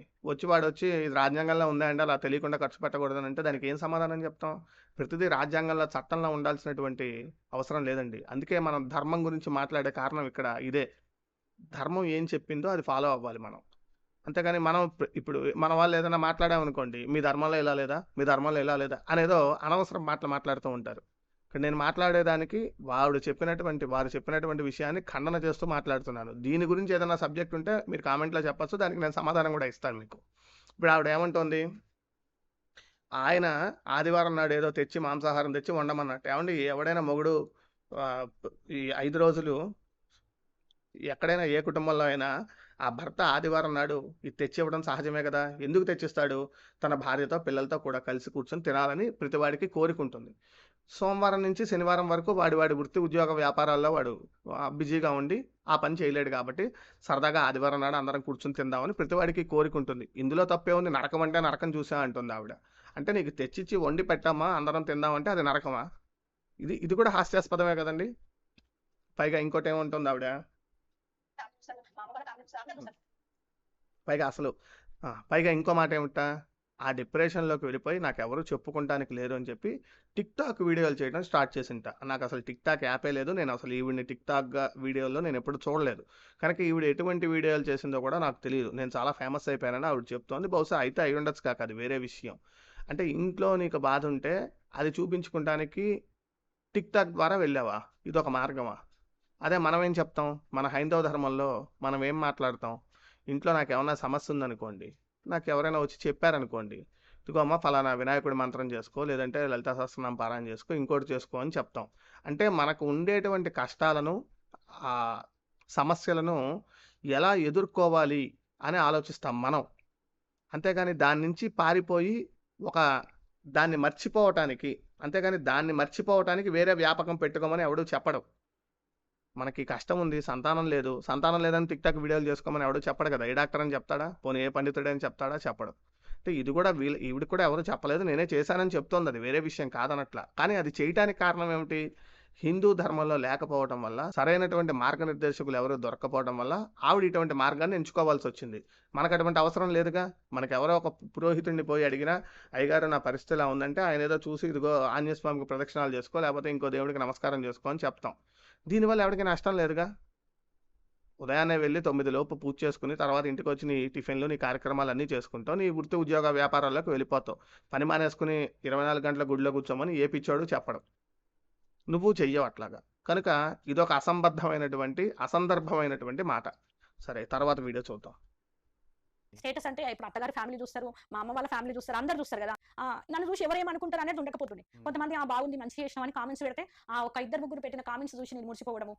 వాడు వచ్చి ఇది రాజ్యాంగంలో ఉందా అండి అలా తెలియకుండా ఖర్చు పెట్టకూడదని అంటే దానికి ఏం సమాధానం చెప్తాం? ప్రతిదీ రాజ్యాంగంలో చట్టంలో ఉండాల్సినటువంటి అవసరం లేదండి. అందుకే మనం ధర్మం గురించి మాట్లాడే కారణం ఇక్కడ ఇదే. ధర్మం ఏం చెప్పిందో అది ఫాలో అవ్వాలి మనం. అంతేగాని మనం ఇప్పుడు మన వాళ్ళు ఏదైనా మాట్లాడామనుకోండి, మీ ధర్మంలో ఇలా లేదా, మీ ధర్మంలో ఇలా లేదా అనేదో అనవసరం మాటలు మాట్లాడుతూ ఉంటారు. ఇక్కడ నేను మాట్లాడేదానికి వారు చెప్పినటువంటి విషయాన్ని ఖండన చేస్తూ మాట్లాడుతున్నాను. దీని గురించి ఏదైనా సబ్జెక్ట్ ఉంటే మీరు కామెంట్లో చెప్పచ్చు, దానికి నేను సమాధానం కూడా ఇస్తాను మీకు. ఇప్పుడు ఆవిడ ఏమంటోంది, ఆయన ఆదివారం నాడు ఏదో తెచ్చి మాంసాహారం తెచ్చి వండమన్నట్టు. ఏమండి, ఎవడైనా మొగుడు ఈ 5 రోజులు ఎక్కడైనా ఏ కుటుంబంలో అయినా ఆ భర్త ఆదివారం నాడు ఇది తెచ్చి ఇవ్వడం సహజమే కదా. ఎందుకు తెచ్చిస్తాడు? తన భార్యతో పిల్లలతో కూడా కలిసి కూర్చొని తినాలని ప్రతివాడికి కోరిక ఉంటుంది. సోమవారం నుంచి శనివారం వరకు వాడి వృత్తి ఉద్యోగ వ్యాపారాల్లో వాడు బిజీగా ఉండి ఆ పని చేయలేడు కాబట్టి సరదాగా ఆదివారం నాడు అందరం కూర్చొని తిందామని ప్రతివాడికి కోరిక ఉంటుంది. ఇందులో తప్పే ఉంది? నరకం అంటే నరకం చూసా అంటుంది ఆవిడ. అంటే నీకు తెచ్చిచ్చి వండి పెట్టామా అందరం తిందామంటే అది నరకమా? ఇది కూడా హాస్యాస్పదమే కదండి. పైగా ఇంకోటి ఏముంటుంది ఆవిడ, పైగా ఇంకో మాట ఏమిటా, ఆ డిప్రెషన్లోకి వెళ్ళిపోయి నాకు ఎవరు చెప్పుకుంటానికి లేరు అని చెప్పి టిక్ టాక్ వీడియోలు చేయడం స్టార్ట్ చేసింట. నాకు అసలు టిక్ టాక్ యాపే లేదు, నేను అసలు ఈవిడిని టిక్ టాక్ వీడియోలో నేను ఎప్పుడు చూడలేదు కనుక ఈవిడ ఎటువంటి వీడియోలు చేసిందో కూడా నాకు తెలియదు. నేను చాలా ఫేమస్ అయిపోయానని ఆవిడ చెప్తోంది. బహుశా అయితే అయి ఉండొచ్చు కాక, అది వేరే విషయం. అంటే ఇంట్లో నీకు బాధ ఉంటే అది చూపించుకుంటానికి టిక్ టాక్ ద్వారా వెళ్ళావా? ఇదొక మార్గమా? అదే మనం ఏం చెప్తాం, మన హైందవ ధర్మంలో మనం ఏం మాట్లాడతాం, ఇంట్లో నాకు ఏమన్నా సమస్య ఉందనుకోండి, నాకు ఎవరైనా వచ్చి చెప్పారనుకోండి, ఇదిగో అమ్మ ఫలానా వినాయకుడి మంత్రం చేసుకో, లేదంటే లలితా సహస్రనామ పారాయణ చేసుకో, ఇంకోటి చేసుకో అని చెప్తాం. అంటే మనకు ఉండేటువంటి కష్టాలను ఆ సమస్యలను ఎలా ఎదుర్కోవాలి అని ఆలోచిస్తాం మనం. అంతేగాని దాని నుంచి పారిపోయి దాన్ని మర్చిపోవటానికి వేరే వ్యాపకం పెట్టుకోమని ఎవడూ చెప్పడు. మనకి కష్టం ఉంది, సంతానం లేదని టిక్ టాక్ వీడియోలు చేసుకోమని ఎవడో చెప్పడు కదా. ఏ డాక్టర్ అని చెప్తాడా? పోనీ ఏ పండితుడు అని చెప్తాడా? చెప్పడు. అంటే ఇది కూడా ఈవిడ కూడా ఎవరు చెప్పలేదు, నేనే చేశానని చెప్తోంది. అది వేరే విషయం కాదనట్లా. కానీ అది చేయటానికి కారణం ఏమిటి? హిందూ ధర్మంలో లేకపోవడం వల్ల, సరైనటువంటి మార్గనిర్దేశకులు ఎవరు దొరకపోవడం వల్ల ఆవిడ ఇటువంటి మార్గాన్ని ఎంచుకోవాల్సి వచ్చింది. మనకు అటువంటి అవసరం లేదుగా. మనకు ఎవరో ఒక పురోహితుడిని పోయి అడిగినా, అయ్యగారు నా పరిస్థితి ఇలా ఉందంటే ఆయన ఏదో చూసి ఇదిగో ఆంజనేయ స్వామికి ప్రదక్షిణాలు చేసుకో, లేకపోతే ఇంకో దేవుడికి నమస్కారం చేసుకో అని చెప్తాం. దీనివల్ల ఎవరికి నష్టం లేదుగా. ఉదయాన్నే వెళ్ళి 9 లోపు పూజ చేసుకుని తర్వాత ఇంటికి వచ్చి నీ టిఫిన్లు, నీ కార్యక్రమాలు అన్నీ చేసుకుంటావు, నీ వృత్తి ఉద్యోగ వ్యాపారాల్లోకి వెళ్ళిపోతావు. పని మానేసుకుని 24 గంటల గుడిలో కూర్చోమని ఏ పిచ్చోడు చెప్పడం. నువ్వు చెయ్యవు అట్లాగా. కనుక ఇదొక అసందర్భమైనటువంటి మాట. సరే, తర్వాత వీడియో చూద్దాం. స్టేటస్ అంటే ఇప్పుడు అత్తగారి ఫ్యామిలీ చూస్తారు, మా అమ్మ వాళ్ళ ఫ్యామిలీ చూస్తారు, అందరు చూస్తారు కదా. నన్ను చూసి ఎవరేమనుకుంటారు అనేది ఉండకపోతుంది. కొంతమంది బాగుంది మంచి చేసినామని కామెంట్స్ పెడితే ఒక 2-3 పెట్టిన కామెంట్స్ చూసి నేను మురిసిపోవడము.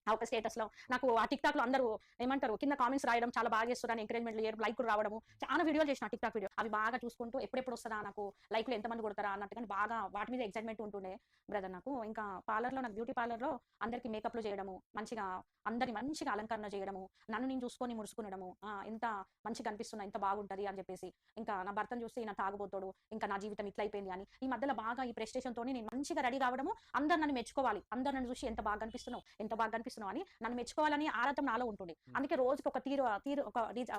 ఆ ఒక స్టేటస్ లో నాకు ఆ టిక్ టాక్ లో అందరూ ఏమంటారు కింద కామెంట్స్ రాయడం, చాలా బాగా చేస్తున్నాను ఎంకరేజ్మెంట్ లైక్ కూడా రావడము. చాలా వీడియోలు చేసిన టిక్ టాక్ వీడియో, అవి బాగా చూసుకుంటూ ఎప్పుడెప్పుడు వస్తుందా నాకు లైక్లు ఎంతమంది కొడతారా అన్నట్టుగా బాగా వాటి మీద ఎక్సైట్మెంట్ ఉంటుండే బ్రదర్ నాకు. ఇంకా పార్లర్లో, నాకు బ్యూటీ పార్లర్లో అందరికి మేకప్లు చేయడము, మంచిగా అందరిని మంచిగా అలంకరణ చేయడము, నన్ను నేను చూసుకొని మురుసుకునడము, ఎంత మంచిగా అనిపిస్తున్నా, ఎంత బాగుంటది అని చెప్పేసి. ఇంకా నా భర్తను చూసి నా తాగుబోతాడు, ఇంకా నా జీవితం ఇట్లా అయిపోయింది అని ఈ మధ్యలో బాగా ఈ ప్రెస్టేషన్ తోని నేను మంచిగా రెడీ కావడము, అందరు నన్ను మెచ్చుకోవాలి, అందరు నన్ను చూసి ఎంత బాగా అనిపిస్తున్నావు అని నన్ను మెచ్చుకోవాలని ఆరాటం నాలో ఉంటుంది. అందుకే రోజుకి ఒక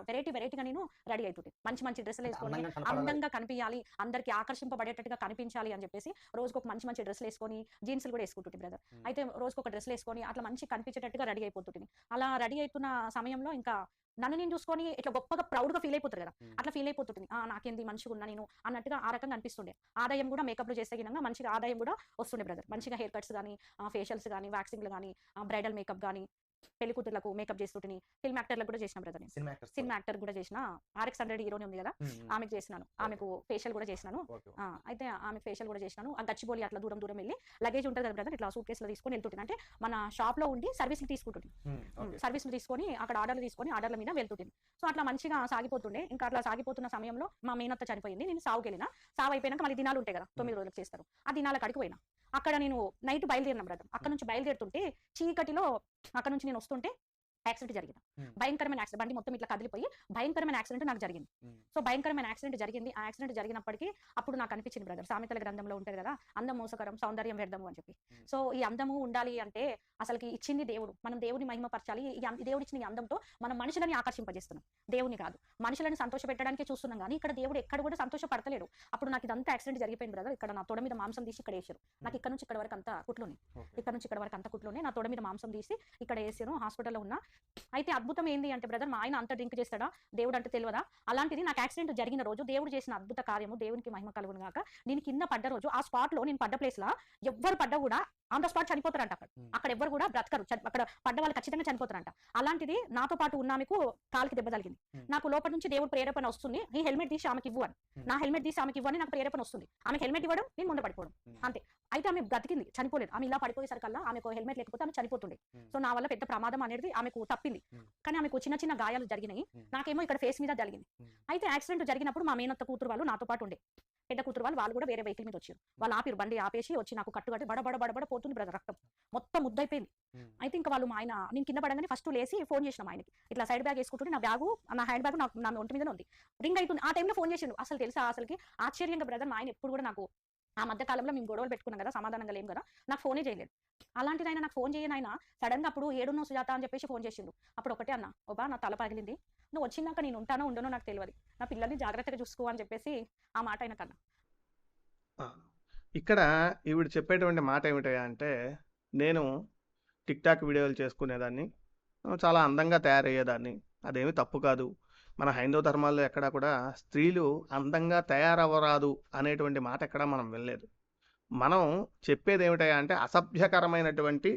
వెరైటీగా నేను రెడీ అవుతుంది. మంచి డ్రెస్సులు వేసుకొని అందంగా కనిపించాలి, అందరికి ఆకర్షింపబడేటట్టుగా కనిపించాలి అని చెప్పేసి రోజుకి ఒక మంచి డ్రెస్సులు వేసుకొని, జీన్స్లు కూడా వేసుకుంటుంది బ్రదర్. అయితే రోజుకి ఒక డ్రెస్సులు వేసుకొని అట్లా మంచి కనిపించేటట్టుగా రెడీ అయిపోతుంది. అలా రెడీ అవుతున్న సమయంలో ఇంకా నన్ను నేను చూసుకొని ఇట్లా గొప్పగా ప్రౌడ్ గా ఫీల్ అయిపోతారు కదా, అట్లా ఫీల్ అయిపోతుంది. నాకేంది మంచిగా ఉన్నా నేను అన్నట్టుగా ఆ రకంగా అనిపిస్తుండే. ఆదాయం కూడా మేకప్లు చేసే విధంగా మంచిగా ఆదాయం కూడా వస్తుండే బ్రదర్. మంచిగా హెయిర్ కట్స్ కానీ, ఫేషియల్స్ కానీ, వ్యాక్సింగ్లు కానీ, బ్రైడల్ మేకప్ కానీ పెళ్లి కూతుర్లకు మేకప్ చేస్తుంటిని, ఫిల్మ్ యాక్టర్లకు కూడా చేసిన బ్రదర్ నేను. సినిమా యాక్టర్స్ సినిమా యాక్టర్ కూడా చేసిన, RX100 హీరోని ఉంది కదా, ఆమెకు చేసినాను, ఆమెకు ఫేషియల్ కూడా చేసినాను. అయితే ఆమె ఫేషియల్ కూడా చేసినాను. ఆ గచ్చిబౌలి అట్లా దూరం దూరం వెళ్ళి లగేజ్ ఉంటుంది కదా బ్రదర్, ఇట్లా సూట్ కేసులో తీసుకొని వెళ్తుంటాను. అంటే మన షాప్ లో ఉండి సర్వీస్లు తీసుకుంటుంది, సర్వీస్లు తీసుకొని అక్కడ ఆర్డర్లు తీసుకొని ఆర్డర్ల మీద వెళ్తుంటుంది. సో అట్లా మంచిగా సాగిపోతుండే. ఇంకా అట్లా సాగిపోతున్న సమయంలో మా మేనత్త చనిపోయింది. నేను సావుకి వెళ్ళిన, సావు అయిపోయినాక మళ్ళీ దినాలు ఉంటాయి కదా, 9 రోజులకు చేస్తారు. ఆ దినాల కాడికి పోయినా. అక్కడ నేను నైట్ బయలుదేరిన బ్రదర్. అక్కడ నుంచి బయలుదేరుతుంటే చీకటిలో అక్కడ నుంచి నేను వస్తుంటే యాక్సిడెంట్ జరిగింది. భయంకరమైన యాక్సిడెంట్, బండి మొత్తం ఇట్లా కదిలిపోయి భయంకరమైన యాక్సిడెంట్ నాకు జరిగింది. సో భయంకరమైన యాక్సిడెంట్ జరిగింది. ఆ యాక్సిడెంట్ జరిగినప్పటికీ అప్పుడు నాకు అనిపించింది బ్రదర్, సామెతల గ్రంథంలో ఉంటుంది కదా, అందం మోసకరం సౌందర్యం వ్యర్థము అని చెప్పి. సో ఈ అందము ఉండాలి అంటే అసలుకి ఇచ్చింది దేవుడు, మనం దేవుని మహిమపరచాలి. దేవుడు ఇచ్చిన ఈ అందంతో మనం మనుషులని ఆకర్షింపజేస్తున్నాం, దేవుని కాదు. మనుషులను సంతోష పెట్టడానికే చూస్తున్నాం కానీ ఇక్కడ దేవుడు ఎక్కడ కూడా సంతోషపడతలేడు. అప్పుడు నాకు ఇదంతా యాక్సిడెంట్ జరిగిపోయింది బ్రదర్. ఇక్కడ నా తొడ మీద మాంసం తీసి ఇక్కడ వేసారు. నాకు ఇక్కడ నుంచి ఇక్కడ వరకు అంతా కుట్లునే, ఇక్కడ నుంచి ఇక్కడ వరకు అంత కుట్లునే. నా తొడ మీద మాంసం తీసి ఇక్కడ వేసారు. హాస్పిటల్లో ఉన్నా. అయితే అద్భుతం ఏంది అంటే బ్రదర్, మా ఆయన అంత డ్రింక్ చేస్తాడా, దేవుడు అంటే తెలియదా? అలాంటిది నాకు యాక్సిడెంట్ జరిగిన రోజు దేవుడు చేసిన అద్భుత కార్యము, దేవునికి మహిమ కలుగును గాక. నేను కింద పడ్డ రోజు ఆ స్పాట్ లో, నేను పడ్డ ప్లేస్ లో ఎవ్వరు పడ్డా కూడా ఆన్ ద స్పాట్ చనిపోతారంట. అక్కడ ఎవ్వరు కూడా బ్రతకరు, అక్కడ పడ్డ వాళ్ళు ఖచ్చితంగా చనిపోతారంట. అలాంటిది నాతో పాటు ఉన్న ఆమెకు కాలికి దెబ్బ తగిలింది. నాకు లోపల నుంచి దేవుడు ప్రేరేపణ వస్తుంది, ఈ హెల్మెట్ తీసి ఆమెకి ఇవ్వు అని. నా హెల్మెట్ తీసి ఆమెకి ఇవ్వని నాకు ప్రేరేపణ వస్తుంది. ఆమెకి హెల్మెట్ ఇవ్వడం, నేను ముందు పడిపోవడం అంతే. అయితే ఆమె బ్రతికింది, చనిపోలేదు. ఆమె ఇలా పడిపోయేసరికల్లా ఆమెకు హెల్మెట్ లేకపోతే ఆమె చనిపోతుండే. సో నా వల్ల పెద్ద ప్రమాదం అనేది ఆమెకు తప్పింది. కానీ ఆమెకు చిన్న చిన్న గాయాలు జరిగినాయి, నాకేమో ఇక్కడ ఫేస్ మీద జరిగింది. అయితే యాక్సిడెంట్ జరిగినప్పుడు మా మేనత్త కూతురు వాళ్ళు నాతో పాటు ఉండే, పెద్ద కూతురు వాళ్ళు కూడా వేరే వెహికల్ మీద వచ్చారు. వాళ్ళు ఆపిరు, బండి ఆపేసి వచ్చి నాకు కట్టుకట్టి బడబడ పోతుంది బ్రదర్, రక్తం మొత్తం ముద్దయిపోయింది. అయితే ఇంకా వాళ్ళు మా ఆయన, నేను కింద పడగానే ఫస్ట్ లేసి ఫోన్ చేసిన ఆయనకి, ఇట్లా సైడ్ బ్యాగ్ వేసుకుంటుంటే నా బ్యాగు, నా హ్యాండ్ బ్యాగ్ నా ఒంటి మీదనే ఉంది, రింగ్ అవుతుంది. ఆ టైంలో ఫోన్ చేసిండు. అసలు తెలుసా, అసలుకి ఆశ్చర్యంగా బ్రదర్, మా ఆయన ఎప్పుడు కూడా నాకు, ఆ మధ్య కాలంలో మేము గొడవలు పెట్టుకున్నాం కదా, సమాధానంగా లేం కదా, నాకు ఫోనే చేయలేదు. అలాంటిది ఆయన నాకు ఫోన్ చేయను. ఆయన సడన్ గా అప్పుడు 7 సుజాత అని చెప్పేసి ఫోన్ చేసిండు. అప్పుడు ఒకటే అన్న, ఓబా నా తల పగిలింది, నువ్వు వచ్చినాక నేను ఉంటానో ఉండనో నాకు తెలియదు, నా పిల్లల్ని జాగ్రత్తగా చూసుకో అని చెప్పేసి ఆ మాట ఆయన కన్నా. ఇక్కడ ఈవిడ చెప్పేటువంటి మాట ఏమిటయ్యా అంటే, నేను టిక్టాక్ వీడియోలు చేసుకునేదాన్ని, చాలా అందంగా తయారయ్యేదాన్ని, అదేమి తప్పు కాదు. మన హైందవ ధర్మాల్లో ఎక్కడా కూడా స్త్రీలు అందంగా తయారవ్వరాదు అనేటువంటి మాట ఎక్కడా మనం వినలేదు. మనం చెప్పేది ఏమిటయ్యా అంటే, అసభ్యకరమైనటువంటి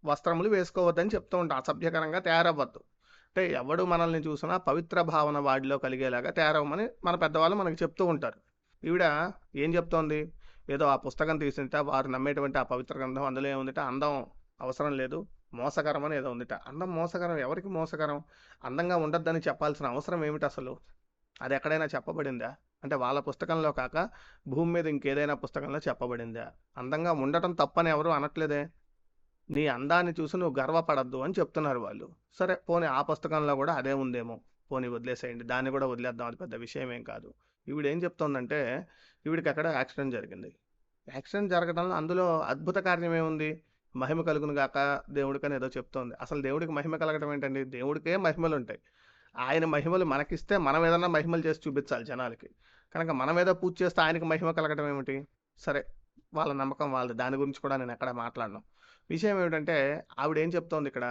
వస్త్రములు వేసుకోవద్దని చెప్తూ ఉంటాం. అసభ్యకరంగా తయారవ్వద్దు అంటే, ఎవడు మనల్ని చూసినా పవిత్ర భావన వాడిలో కలిగేలాగా తయారవ్వమని మన పెద్దవాళ్ళు మనకి చెప్తూ ఉంటారు. ఈవిడ ఏం చెప్తోంది, ఏదో ఆ పుస్తకం తీసింట, వారు నమ్మేటువంటి ఆ పవిత్ర గ్రంథం, అందులో ఏముందిట, అందం అవసరం లేదు, మోసకరం అని ఏదో ఉందిట. అందం మోసకరం, ఎవరికి మోసకరం? అందంగా ఉండొద్దని చెప్పాల్సిన అవసరం ఏమిటి అసలు? అది ఎక్కడైనా చెప్పబడిందా? అంటే వాళ్ళ పుస్తకంలో కాక భూమి మీద ఇంకేదైనా పుస్తకంలో చెప్పబడిందా? అందంగా ఉండటం తప్పని ఎవరు అనట్లేదే. నీ అందాన్ని చూసి నువ్వు గర్వపడద్దు అని చెప్తున్నారు వాళ్ళు. సరే పోనీ ఆ పుస్తకంలో కూడా అదే ఉందేమో, పోనీ వదిలేసేయండి, దాన్ని కూడా వదిలేద్దాం, అది పెద్ద విషయం ఏం కాదు. ఈవిడ ఏం చెప్తోందంటే, ఈవిడికి అక్కడ యాక్సిడెంట్ జరిగింది. యాక్సిడెంట్ జరగడంలో అందులో అద్భుత కార్యం ఏముంది, మహిమ కలుగును గాక దేవుడికని ఏదో చెప్తోంది. అసలు దేవుడికి మహిమ కలగడం ఏంటండి? దేవుడికే మహిమలు ఉంటాయి. ఆయన మహిమలు మనకిస్తే మనం ఏదన్నా మహిమలు చేసి చూపించాలి జనాలకి. కనుక మనం ఏదో పూజ చేస్తే ఆయనకి మహిమ కలగడం ఏమిటి? సరే, వాళ్ళ నమ్మకం వాళ్ళది, దాని గురించి కూడా నేను ఎక్కడ మాట్లాడను. విషయం ఏమిటంటే, ఆవిడ ఏం చెప్తోంది ఇక్కడ,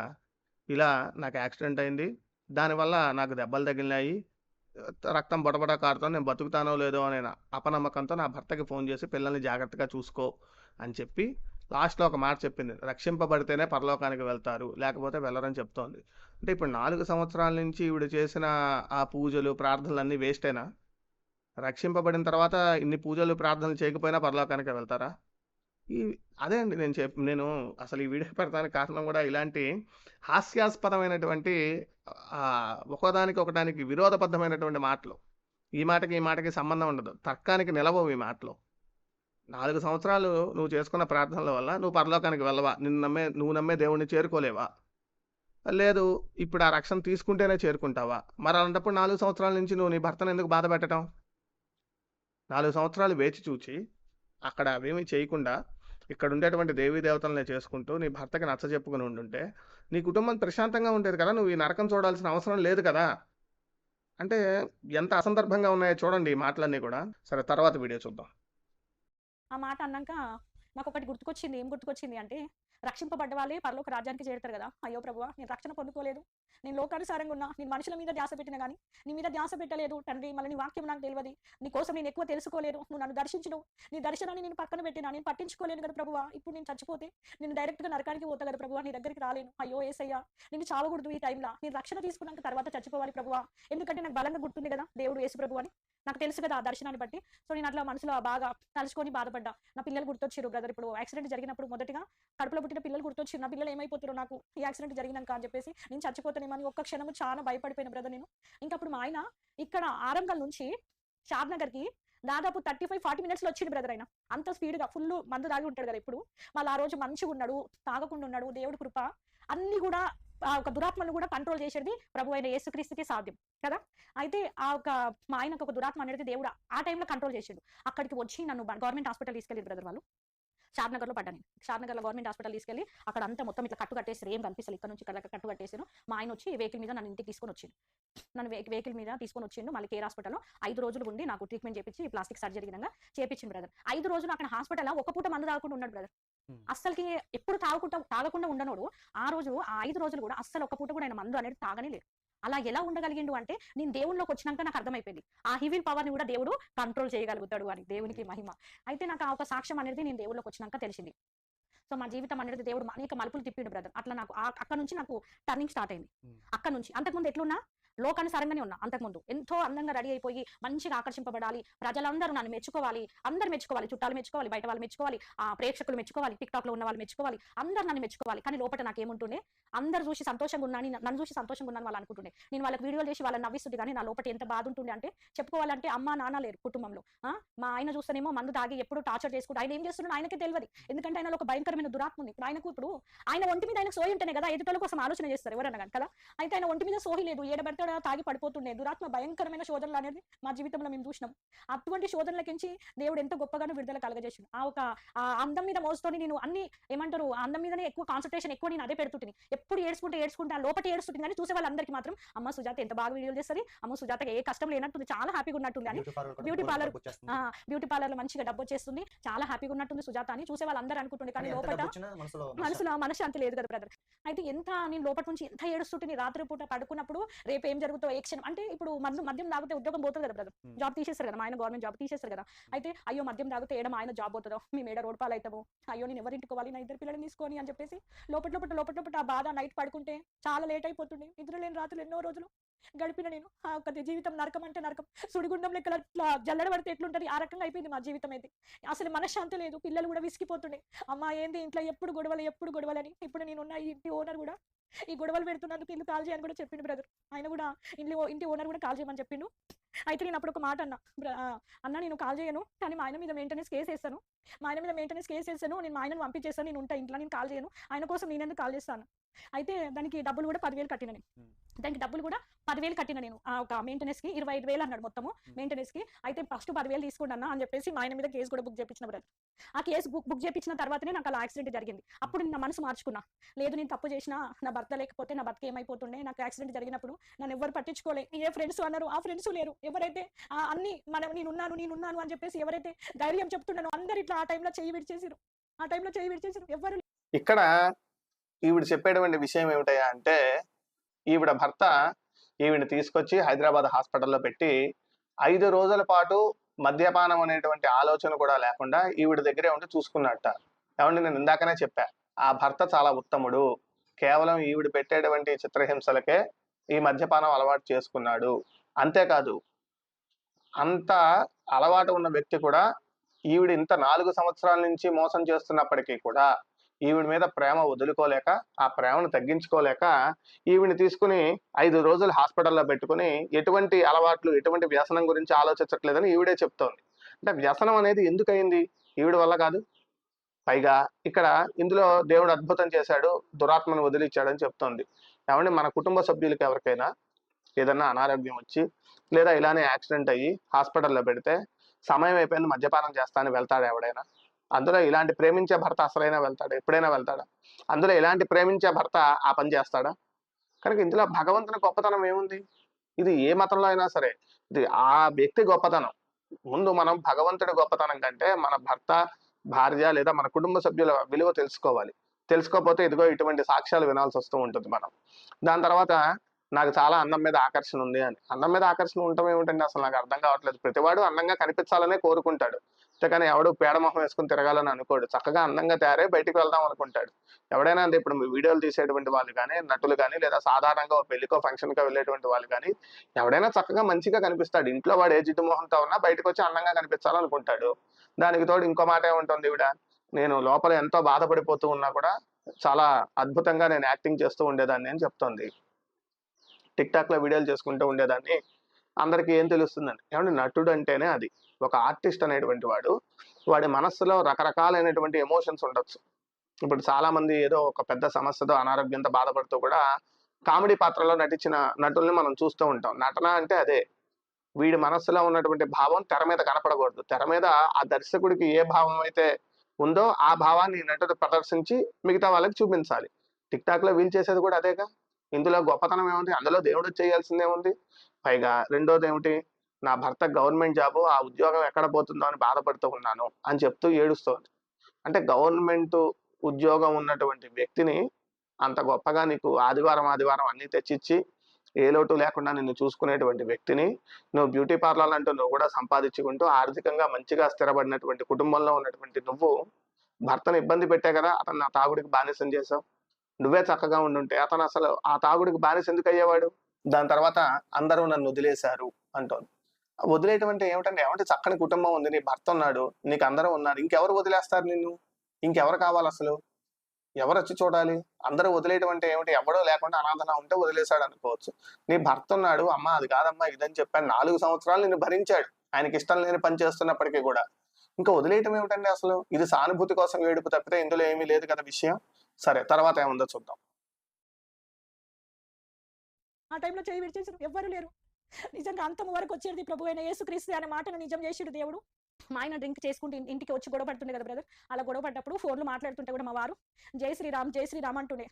ఇలా నాకు యాక్సిడెంట్ అయింది, దానివల్ల నాకు దెబ్బలు తగిలినాయి, రక్తం బొడబొడ కారుతో నేను బతుకుతానో లేదో అనే అపనమ్మకంతో నా భర్తకి ఫోన్ చేసి పిల్లల్ని జాగ్రత్తగా చూసుకో అని చెప్పి లాస్ట్లో ఒక మాట చెప్పింది, రక్షింపబడితేనే పరలోకానికి వెళ్తారు, లేకపోతే వెళ్ళరని చెప్తోంది. అంటే ఇప్పుడు 4 సంవత్సరాల నుంచి ఈవిడ చేసిన ఆ పూజలు ప్రార్థనలు అన్నీ వేస్టేనా? రక్షింపబడిన తర్వాత ఇన్ని పూజలు ప్రార్థనలు చేయకపోయినా పరలోకానికి వెళ్తారా? ఈ అదే అండి నేను అసలు ఈ వీడియో పెడతానికి కారణం కూడా ఇలాంటి హాస్యాస్పదమైనటువంటి ఒకదానికి ఒకదానికి విరోధబద్ధమైనటువంటి మాటలు. ఈ మాటకి సంబంధం ఉండదు, తర్కానికి నిలవవు ఈ మాటలు. 4 సంవత్సరాలు నువ్వు చేసుకున్న ప్రార్థనల వల్ల నువ్వు పరలోకానికి వెళ్ళవా? నువ్వు నమ్మే దేవుణ్ణి చేరుకోలేవా? లేదు, ఇప్పుడు ఆ రక్షణ తీసుకుంటేనే చేరుకుంటావా? మరి అలాంటప్పుడు 4 సంవత్సరాల నుంచి నువ్వు నీ భర్తను ఎందుకు బాధ పెట్టడం? 4 సంవత్సరాలు వేచి చూచి అక్కడ అవేమీ చేయకుండా ఇక్కడ ఉండేటువంటి దేవీ దేవతలనే చేసుకుంటూ నీ భర్తకి నచ్చజెప్పుకుని ఉండుంటే నీ కుటుంబం ప్రశాంతంగా ఉండేది కదా, నువ్వు ఈ నరకం చూడాల్సిన అవసరం లేదు కదా. అంటే ఎంత అసందర్భంగా ఉన్నాయో చూడండి ఈ మాటలన్నీ కూడా. సరే, తర్వాత వీడియో చూద్దాం. ఆ మాట అన్నాక నాకు ఒకటి గుర్తుకొచ్చింది. ఏం గుర్తుకొచ్చింది అంటే, రక్షింపబడ్డ వాళ్ళే పరలోక రాజ్యానికి చేరుతారు కదా. అయ్యో ప్రభువా, నేను రక్షణ పొందుకోలేదు, నేను లోకానుసారంగా ఉన్నా, నేను మనుషుల మీద ధ్యాస పెట్టిన కానీ నీ మీద ధ్యాస పెట్టలేదు తండ్రి. మళ్ళీ నీ వాక్యం నాకు తెలియదు, నీ కోసం నేను ఎక్కువ తెలుసుకోలేదు. నువ్వు నన్ను దర్శించినవు, నీ దర్శనాన్ని నేను పక్కన పెట్టినా, నేను పట్టించుకోలేను కదా ప్రభువా. ఇప్పుడు నేను చచ్చిపోతే నేను డైరెక్ట్గా నరకానికి పోతా కదా ప్రభువా, నీ దగ్గరికి రాలేను. అయ్యో ఏసయ్యా, నేను చావకూడదు ఈ టైంలో. నేను రక్షణ తీసుకున్నాక తర్వాత చచ్చిపోవాలి ప్రభువా. ఎందుకంటే నాకు బలంగా గుర్తుంది కదా దేవుడు యేసు ప్రభు అని, నాకు తెలుసు కదా ఆ దర్శనాన్ని బట్టి. సో నేను అట్లా మనసులో బాగా తలుచుకొని బాధపడ్డా. నా పిల్లలు గుర్తొచ్చారు బ్రదర్. ఇప్పుడు యాక్సిడెంట్ జరిగినప్పుడు మొదటిగా కడుపులో పుట్టిన పిల్లలు గుర్తొచ్చారు. నా పిల్లలు ఏమైపోతారో నాకు ఈ యాక్సిడెంట్ జరిగినాక అని చెప్పేసి నేను చచ్చిపోతానేమని ఒక్క క్షణము చాలా భయపడిపోయిన బ్రదర్ నేను. ఇంకా అప్పుడు మా ఆయన ఇక్కడ ఆరంగల్ నుంచి షాద్నగర్కి దాదాపు 35-40 మినిట్స్లో వచ్చింది బ్రదర్. ఆయన అంత స్పీడ్గా ఫుల్ మందు తాగి ఉంటాడు కదా ఇప్పుడు. మళ్ళీ ఆ రోజు మంచిగా ఉన్నాడు, తాగకుండా ఉన్నాడు. దేవుడి కృప అన్ని కూడా ఒక దురాత్మను కూడా కంట్రోల్ చేసేది ప్రభు అయిన యేసుక్రీస్తుకి సాధ్యం కదా. అయితే మా ఆయనకు ఒక దురాత్మ అనేది దేవుడు ఆ టైంలో కంట్రోల్ చేసాడు. అక్కడికి వచ్చి నన్ను గవర్నమెంట్ హాస్పిటల్ తీసుకెళ్ళి బ్రదర్ వాళ్ళు. షాద్నగర్లో పడ్డాను. షాద్నగర్లో గవర్నమెంట్ హాస్పిటల్ తీసుకెళ్ళి అక్కడ అంతా మొత్తం ఇట్లా కట్టు కట్టేసి ఏం కనిపిస్తుంది, ఇక్కడ నుంచి ఇక్కడ కట్టు కట్టేసాను. మా ఆయన వచ్చి వెహికల్ మీద నన్ను ఇంటికి తీసుకొని వచ్చిండు. నన్ను వెహికల్ మీద తీసుకొని వచ్చిండు. మళ్ళీ కేర్ హాస్పిటల్లో 5 రోజులు ఉండి నాకు ట్రీట్మెంట్ చేపించి ప్లాస్టిక్ సర్జరీ విధంగా చేపించింది బ్రదర్. 5 రోజులు అక్కడ హాస్పిటల్లో ఒక పూట మందు తాగకుండా ఉన్నాడు బ్రదర్. అస్సలకి ఎప్పుడు తాగకుండా ఉండనోడు ఆ 5 రోజులు కూడా అస్సలు ఒక పూట కూడా ఆయన మందు అనేది తాగనే లేదు. అలా ఎలా ఉండగలిగిండు అంటే నేను దేవుళ్ళలోకి వచ్చినాక నాకు అర్థమైపోయింది ఆ హివిల్ పవర్ ని కూడా దేవుడు కంట్రోల్ చేయగలుగుతాడు అని. దేవునికి మహిమ. అయితే నాకు ఒక సాక్ష్యం అనేది నేను దేవుళ్ళలోకి వచ్చినాక తెలిసింది. సో మా జీవితం అనేది దేవుడు అనేక మలుపులు తిప్పిండు బ్రదర్. అట్లా నాకు అక్కడ నుంచి నాకు టర్నింగ్ స్టార్ట్ అయింది. అక్కడ నుంచి అంతకుముందు ఎట్లున్నా లోకానుసారంగానే ఉన్నా. అంతకుముందు ఎంతో అందంగా రెడీ అయిపోయి మంచిగా ఆకర్షింపబడాలి, ప్రజలందరూ నన్ను మెచ్చుకోవాలి, అందరు మెచ్చుకోవాలి, చుట్టాలు మెచ్చుకోవాలి, బయట వాళ్ళు మెచ్చుకోవాలి, ఆ ప్రేక్షకులు మెచ్చుకోవాలి, టిక్ టాక్ లో ఉన్న వాళ్ళు మెచ్చుకోవాలి, అందరు నన్ను మెచ్చుకోవాలి. కానీ లోపల నాకేముంటుండే, అందరు చూసి సంతోషంగా ఉన్నాను, నన్ను చూసి సంతోషంగా ఉన్నాను వాళ్ళు అనుకుంటుండే. నేను వాళ్ళకి వీడియోలు చేసి వాళ్ళని నవ్విస్తుంది, కానీ నా లోపల ఎంత బాధ ఉంటుండే అంటే చెప్పుకోవాలంటే అమ్మ నాన్న లేరు కుటుంబంలో. మా ఆయన చూస్తేనేమో మందు తాగి ఎప్పుడు టార్చర్ చేసుకుంటూ ఆయన ఏం చేస్తున్నాడు ఆయనకే తెలియదు. ఎందుకంటే ఆయన ఒక భయంకరమైన దురాత్మ ఉంది. ఇప్పుడు ఆయన ఒంటి మీద ఆయనకు సోయి ఉంటేనే కదా ఎదుటల కోసం ఆలోచన చేస్తారు ఎవరన్నా కానీ కదా. అయితే ఆయన ఒంటి మీద సోహి లేదు, ఏడబెడతాడు తాగి పడిపోతుండే. దురాత్మ భయంకరమైన శోధనలు అనేది మా జీవితంలో మేము చూసినాం. అటువంటి శోధనలకించి దేవుడు ఎంతో గొప్పగానో విడుదల కలగజేసిండు. ఆ అందం మీద మోసుకొని నేను అన్ని ఏమంటారు అందం మీదనే ఎక్కువ కాన్సన్ట్రేషన్ ఎక్కువ నేను అదే పెడుతుంటే ఎప్పుడు ఏడ్చుకుంటే లోపల ఏడుస్తుంటుంది. కానీ చూసే వాళ్ళందరికీ మాత్రం అమ్మ సుజాత ఎంత బాగా వీడియోలు చేస్తుంది, అమ్మ సుజాత ఏ కష్టం లేనట్టుంది, చాలా హ్యాపీగా ఉన్నట్టుంది అని. బ్యూటీ పార్లర్ మంచిగా డబ్బు వచ్చేస్తుంది, చాలా హ్యాపీగా ఉన్నట్టుంది సుజాత అని చూసే వాళ్ళందరూ అనుకుంటుంది. కానీ లోపల మనసులో మనశ్శాంతి లేదు కదా బ్రదర్. అయితే ఎంత నేను లోపల నుంచి ఎంత ఏడుస్తుంటే రాత్రి పూట పడుకున్నప్పుడు రేపు ఏం జరుగుతుందో ఏ క్షణం అంటే ఇప్పుడు మద్యం తాగితే ఉద్యోగం పోతుంది కదా బ్రదర్, జాబ్ తీసేస్తారు కదా, మా ఆయన గవర్నమెంట్ జాబ్ తీసేస్తారు కదా. అయితే అయ్యో మద్యం తాగితే ఏడ మా ఆయన జాబ్ పోతుందో, మేము ఏడ రోడ్ పాలు అవుతాము, అయ్యో నేను ఎవరింటికోవాలి, నా 2 పిల్లల్ని తీసుకొని అని చెప్పేసి లోపల ఆ బాధ. నైట్ పడుకుంటే చాలా లేట్ అయిపోతుంది, నిద్ర లేని రాత్రులు ఎన్నో రోజులు గడిపిన నేను. ఆ ఒక జీవితం నరకం అంటే నరకం, సుడిగుండం లెక్కల జల్లడ పడితే ఎట్లుంటది ఆ రకంగా అయిపోయింది మా జీవితం అయితే. అసలు మనశ్శాంతి లేదు, పిల్లలు కూడా విసిగిపోతుండే. అమ్మ ఏంది ఇంట్లో ఎప్పుడు గొడవలని. ఇప్పుడు నేనున్న ఇంటి ఓనర్ కూడా ఈ గొడవలు పెడుతున్నందుకు ఇల్లు కాల్ చేయని కూడా చెప్పిండు బ్రదర్. ఆయన కూడా ఇంటి ఓనర్ కూడా కాల్ చేయమని చెప్పిండు. అయితే నేను అప్పుడు ఒక మాట అన్న నేను కాల్ చేయను, కానీ మా ఆయన మీద మెయింటెనెన్స్ కేసు వేస్తాను, నేను మా ఆయనను పంపించేస్తాను, నేను ఉంటా ఇంట్లో, నేను కాల్ చేయను, ఆయన కోసం నేను ఎందుకు కాల్ చేస్తాను. అయితే దానికి డబ్బులు కూడా 10,000 కట్టిన నేను. నేను ఆ ఒక మెయింటెనెన్స్ కి 25,000 అన్నాడు మొత్తము మెయింటెనెన్స్ కి. అయితే ఫస్ట్ 10,000 తీసుకోండి అన్న అని చెప్పేసి మా ఆయన మీద కేసు కూడా బుక్ చేయించిన బ్రదర్. ఆ కేసు బుక్ చేయించిన తర్వాతనే నాకు అలా యాక్సిడెంట్ జరిగింది. అప్పుడు నా మనసు మార్చుకున్నా, లేదు నేను తప్పు చేసినా, నా భర్త లేకపోతే నా భర్త ఏమైపోతుండే, నాకు యాక్సిడెంట్ జరిగినప్పుడు నన్ను ఎవరు పట్టించుకోలే, ఏ ఫ్రెండ్స్ అన్నారు ఆ ఫ్రెండ్స్ లేరు, ఎవరైతే అన్ని నేనున్నాను అని చెప్పేసి ఎవరైతే ధైర్యం చెప్తున్నానో అందరు ఇట్లా ఆ టైంలో చెయ్యి విడిచేసారు ఎవరు. ఇక్కడ ఈవిడ చెప్పేటువంటి విషయం ఏమిటయా అంటే ఈవిడ భర్త ఈవిడ తీసుకొచ్చి హైదరాబాద్ హాస్పిటల్లో పెట్టి 5 రోజుల పాటు మద్యపానం అనేటువంటి ఆలోచన కూడా లేకుండా ఈవిడ దగ్గరే ఉండి చూసుకున్నట్ట. ఏమంటే నేను ఇందాకనే చెప్పా, ఆ భర్త చాలా ఉత్తముడు, కేవలం ఈవిడ పెట్టేటువంటి చిత్రహింసలకే ఈ మద్యపానం అలవాటు చేసుకున్నాడు. అంతేకాదు అంత అలవాటు ఉన్న వ్యక్తి కూడా ఈవిడ ఇంత 4 సంవత్సరాల నుంచి మోసం చేస్తున్నప్పటికీ కూడా ఈవిడ మీద ప్రేమ వదులుకోలేక, ఆ ప్రేమను తగ్గించుకోలేక ఈవిని తీసుకుని 5 రోజులు హాస్పిటల్లో పెట్టుకుని ఎటువంటి అలవాట్లు, ఎటువంటి వ్యసనం గురించి ఆలోచించట్లేదని ఈవిడే చెప్తోంది. అంటే వ్యసనం అనేది ఎందుకయింది? ఈవిడ వల్ల కాదు. పైగా ఇక్కడ ఇందులో దేవుడు అద్భుతం చేశాడు, దురాత్మను వదిలిచ్చాడని చెప్తోంది. ఏమంటే మన కుటుంబ సభ్యులకి ఎవరికైనా ఏదన్నా అనారోగ్యం వచ్చి లేదా ఇలానే యాక్సిడెంట్ అయ్యి హాస్పిటల్లో పెడితే సమయం అయిపోయింది మద్యపానం చేస్తానని వెళ్తాడు ఎవడైనా? అందులో ఇలాంటి ప్రేమించే భర్త అసలైనా వెళ్తాడు? ఎప్పుడైనా వెళ్తాడా? అందులో ఇలాంటి ప్రేమించే భర్త ఆ పని చేస్తాడా? కనుక ఇందులో భగవంతుని గొప్పతనం ఏముంది? ఇది ఏ మతంలో అయినా సరే ఇది ఆ వ్యక్తి గొప్పతనం. ముందు మనం భగవంతుడి గొప్పతనం కంటే మన భర్త, భార్య లేదా మన కుటుంబ సభ్యుల విలువ తెలుసుకోవాలి. తెలుసుకోకపోతే ఇదిగో ఇటువంటి సాక్ష్యాలు వినాల్సి వస్తూ ఉంటుంది మనం. దాని తర్వాత నాకు చాలా అందం మీద ఆకర్షణ ఉంది అని. అందం మీద ఆకర్షణ ఉండటం ఏమిటండి అసలు నాకు అర్థం కావట్లేదు. ప్రతివాడు అందంగా కనిపించాలనే కోరుకుంటాడు. అంతేకాని ఎవడు పేడ మొహం వేసుకుని తిరగాలని అనుకోడు. చక్కగా అందంగా తయారై బయటికి వెళ్దాం అనుకుంటాడు. ఎవడైనా అంతే, ఇప్పుడు వీడియోలు తీసేటువంటి వాళ్ళు కానీ, నటులు కానీ, లేదా సాధారణంగా ఒక పెళ్లికో ఫంక్షన్‌కో వెళ్ళేటువంటి వాళ్ళు కానీ, ఎవడైనా చక్కగా మంచిగా కనిపిస్తాడు. ఇంట్లో వాడు ఏ జిడ్డు మొహంతో ఉన్నా బయటకు వచ్చి అందంగా కనిపించాలనుకుంటాడు. దానికి తోడు ఇంకో మాట ఏముంటుంది ఈవిడ, నేను లోపల ఎంతో బాధపడిపోతూ ఉన్నా కూడా చాలా అద్భుతంగా నేను యాక్టింగ్ చేస్తూ ఉండేదాన్ని అని చెప్తోంది. టిక్‌టాక్‌లో వీడియోలు చేసుకుంటూ ఉండేదాన్ని. అందరికీ ఏం తెలుస్తుందండి, ఏమంటే నటుడు అంటేనే అది. ఒక ఆర్టిస్ట్ అనేటువంటి వాడి మనస్సులో రకరకాలైనటువంటి ఎమోషన్స్ ఉండొచ్చు. ఇప్పుడు చాలా మంది ఏదో ఒక పెద్ద సమస్యతో అనారోగ్యంతో బాధపడుతూ కూడా కామెడీ పాత్రలో నటించిన నటుల్ని మనం చూస్తూ ఉంటాం. నటన అంటే అదే. వీడి మనస్సులో ఉన్నటువంటి భావం తెర మీద కనపడకూడదు. తెర మీద ఆ దర్శకుడికి ఏ భావం అయితే ఉందో ఆ భావాన్ని ఈ నటుడు ప్రదర్శించి మిగతా వాళ్ళకి చూపించాలి. టిక్‌టాక్‌లో వీళ్ళు చేసేది కూడా అదేగా. ఇందులో గొప్పతనం ఏముంది? అందులో దేవుడు చేయాల్సిందేముంది? పైగా రెండోదేమిటి, నా భర్త గవర్నమెంట్ జాబు, ఆ ఉద్యోగం ఎక్కడ పోతుందో అని బాధపడుతూ ఉన్నాను అని చెప్తూ ఏడుస్తోంది. అంటే గవర్నమెంట్ ఉద్యోగం ఉన్నటువంటి వ్యక్తిని అంత గొప్పగా నీకు ఆదివారం అన్నీ తెచ్చిచ్చి ఏ లోటు లేకుండా నిన్ను చూసుకునేటువంటి వ్యక్తిని నువ్వు బ్యూటీ పార్లర్ అంటూ నువ్వు కూడా సంపాదించుకుంటూ ఆర్థికంగా మంచిగా స్థిరపడినటువంటి కుటుంబంలో ఉన్నటువంటి నువ్వు భర్తను ఇబ్బంది పెట్టే కదా అతను నా తాగుడికి బానిసం చేసావు. నువ్వే చక్కగా ఉండుంటే అతను అసలు ఆ తాగుడికి బానిస ఎందుకు అయ్యేవాడు? దాని తర్వాత అందరూ నన్ను వదిలేశారు అంటోంది. వదిలేయటం అంటే ఏమిటంటే, ఏమంటే చక్కని కుటుంబం ఉంది, నీ భర్త ఉన్నాడు, నీకు అందరూ ఉన్నారు, ఇంకెవరు వదిలేస్తారు నిన్ను? ఇంకెవరు కావాలి అసలు? ఎవరొచ్చి చూడాలి? అందరూ వదిలేయటం అంటే ఏమిటి? ఎవడో లేకుండా అనాథలా ఉంటే వదిలేశాడు అనుకోవచ్చు. నీ భర్త ఉన్నాడు, అమ్మ అది కాదమ్మా ఇదని చెప్పాను, 4 సంవత్సరాలు నిన్ను భరించాడు. ఆయనకి ఇష్టం లేని పని చేస్తున్నప్పటికీ కూడా. ఇంకా వదిలేయటం ఏమిటండి అసలు? ఇది సానుభూతి కోసం ఏడుపు తప్పితే ఇందులో ఏమీ లేదు కదా విషయం. సరే, తర్వాత ఏముందో చూద్దాం. ఆ టైంలో చేయి విడిచేసారు, ఎవ్వరు లేరు. నిజంగా అంతం వరకు వచ్చేది ప్రభు అయిన యేసుక్రీస్తు అనే మాటను నిజం చేసిడు దేవుడు. మా ఆయన డ్రింక్ చేసుకుంటూ ఇంటికి వచ్చి గొడవ పడుతుండే కదా బ్రదర్. అలా గొడవ పడ్డప్పుడు ఫోన్లు మాట్లాడుతుంటే కూడా మా వారు జై శ్రీరామ్ అంటుండే.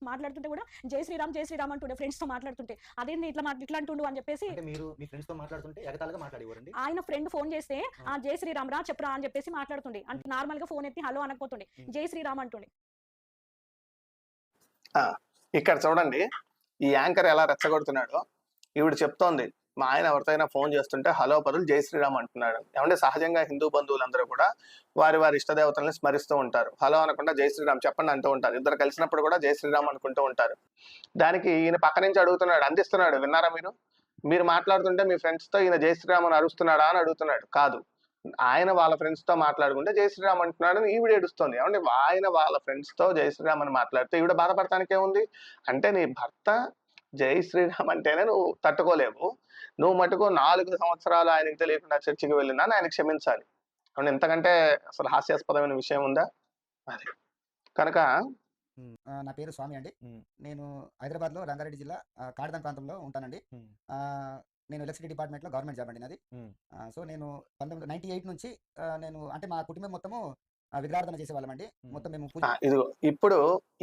మాట్లాడుతుంటే కూడా జై శ్రీరామ్ అంటుండే, ఫ్రెండ్స్తో మాట్లాడుతుంటే. అదేంటి ఇట్లా అంటుండు అని చెప్పేసి మీరు మీ ఫ్రెండ్స్ తో మాట్లాడుతుంటే ఎగతాళిగా మాట్లాడేవారండి. ఆయన ఫ్రెండ్ ఫోన్ చేస్తే ఆ జై శ్రీరామ్ రా చెప్పరా అని చెప్పేసి మాట్లాడుతుండే. అంటే నార్మల్ గా ఫోన్ ఎత్తి హలో అనకపోతుండే, జై శ్రీరామ్ అంటుండే. ఇక్కడ చూడండి, ఈ యాంకర్ ఎలా రెచ్చగొడుతున్నాడో. ఈవిడ చెప్తోంది, మా ఆయన ఎవరితోనైనా ఫోన్ చేస్తుంటే హలో బదులు జై శ్రీరామ్ అంటున్నాడు. ఏమంటే సహజంగా హిందూ బంధువులందరూ కూడా వారి ఇష్టదేవతల్ని స్మరిస్తూ ఉంటారు. హలో అనకుండా జై శ్రీరామ్ చెప్పండి అంటూ ఉంటారు. ఇద్దరు కలిసినప్పుడు కూడా జై శ్రీరామ్ అనుకుంటూ ఉంటారు. దానికి ఈయన పక్క నుంచి అడుగుతున్నాడు, అందిస్తున్నాడు. విన్నారా మీరు మాట్లాడుతుంటే మీ ఫ్రెండ్స్ తో ఈయన జై శ్రీరామ్ అని అరుస్తున్నాడా అని అడుగుతున్నాడు. కాదు, ఆయన వాళ్ళ ఫ్రెండ్స్ తో మాట్లాడుకుంటే జై శ్రీరామ్ అంటున్నాడు అని ఈవిడ ఏడుస్తుంది. ఏమంటే ఆయన వాళ్ళ ఫ్రెండ్స్ తో జై శ్రీరామ్ అని మాట్లాడితే ఈవిడ బాధపడటానికి ఏముంది? అంటే నీ భర్త జై శ్రీరామ్ అంటేనే నువ్వు తట్టుకోలేవు. నువ్వు మటుకు 4 సంవత్సరాలు ఆయనకి తెలియకుండా చర్చికి వెళ్ళినా ఆయన క్షమించాలి. అవును, ఎంతకంటే అసలు హాస్యాస్పదమైన విషయం ఉందా? అది కనుక నా పేరు స్వామి అండి. నేను హైదరాబాద్లో రంగారెడ్డి జిల్లా కాడదాం ప్రాంతంలో ఉంటానండి. నేను ఎలక్ట్రిసిటీ డిపార్ట్మెంట్లో గవర్నమెంట్ జాబ్ అండి నాది. సో నేను 1998 నుంచి నేను అంటే మా కుటుంబం మొత్తము విగ్రహారాధన చేసేవాళ్ళమండి. మొత్తం మేము ఇదిగో ఇప్పుడు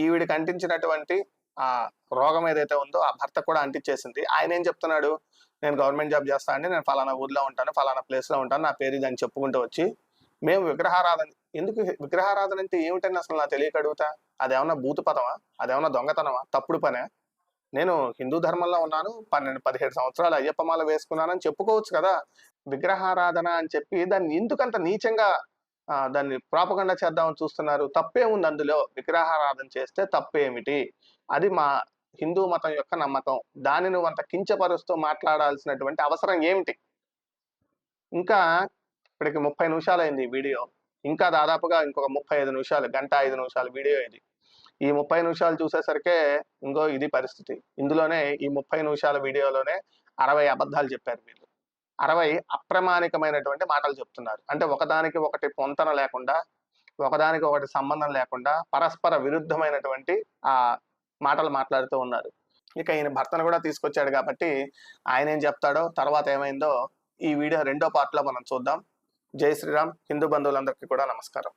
ఈవిడికి అంటించినటువంటి ఆ రోగం ఏదైతే ఉందో ఆ భర్త కూడా అంటించేసింది. ఆయన ఏం చెప్తున్నాడు, నేను గవర్నమెంట్ జాబ్ చేస్తా అండి, నేను ఫలానా ఊర్లో ఉంటాను, ఫలానా ప్లేస్ లో ఉంటాను, నా పేరు ఇది అని చెప్పుకుంటూ వచ్చి మేము విగ్రహారాధన. ఎందుకు విగ్రహారాధన అంటే ఏమిటని అసలు నాకు తెలియక అడుగుతా. అదేమన్నా భూత పదమా? అదేమన్నా దొంగతనమా? తప్పుడు పనే? నేను హిందూ ధర్మంలో ఉన్నాను, 12-17 సంవత్సరాలు అయ్యప్ప మాల వేసుకున్నానని చెప్పుకోవచ్చు కదా. విగ్రహారాధన అని చెప్పి దాన్ని ఎందుకంత నీచంగా దాన్ని ప్రాపగండా చేద్దామని చూస్తున్నారు? తప్పే ఉంది అందులో. విగ్రహారాధన చేస్తే తప్పేమిటి? అది మా హిందూ మతం యొక్క నమ్మకం. దాన్ని నువ్వు అంత కించపరుస్తూ మాట్లాడాల్సినటువంటి అవసరం ఏమిటి? ఇంకా ఇప్పటికి 30 నిమిషాలు అయింది ఈ వీడియో. ఇంకా దాదాపుగా ఇంకొక 35 నిమిషాలు, 1:05 నిమిషాల వీడియో ఇది. ఈ 30 నిమిషాలు చూసేసరికే ఇంకో ఇది పరిస్థితి. ఇందులోనే ఈ 30 నిమిషాల వీడియోలోనే 60 అబద్ధాలు చెప్పారు వీళ్ళు. 60 అప్రమాణికమైనటువంటి మాటలు చెప్తున్నారు. అంటే ఒకదానికి ఒకటి పొంతన లేకుండా, ఒకదానికి ఒకటి సంబంధం లేకుండా పరస్పర విరుద్ధమైనటువంటి మాటలు మాట్లాడుతూ ఉన్నారు. ఇక ఈయన భర్తను కూడా తీసుకొచ్చాడు కాబట్టి ఆయన ఏం చెప్తాడో, తర్వాత ఏమైందో ఈ వీడియో రెండో పార్ట్ లో మనం చూద్దాం. జై శ్రీరామ్. హిందూ బంధువులందరికీ కూడా నమస్కారం.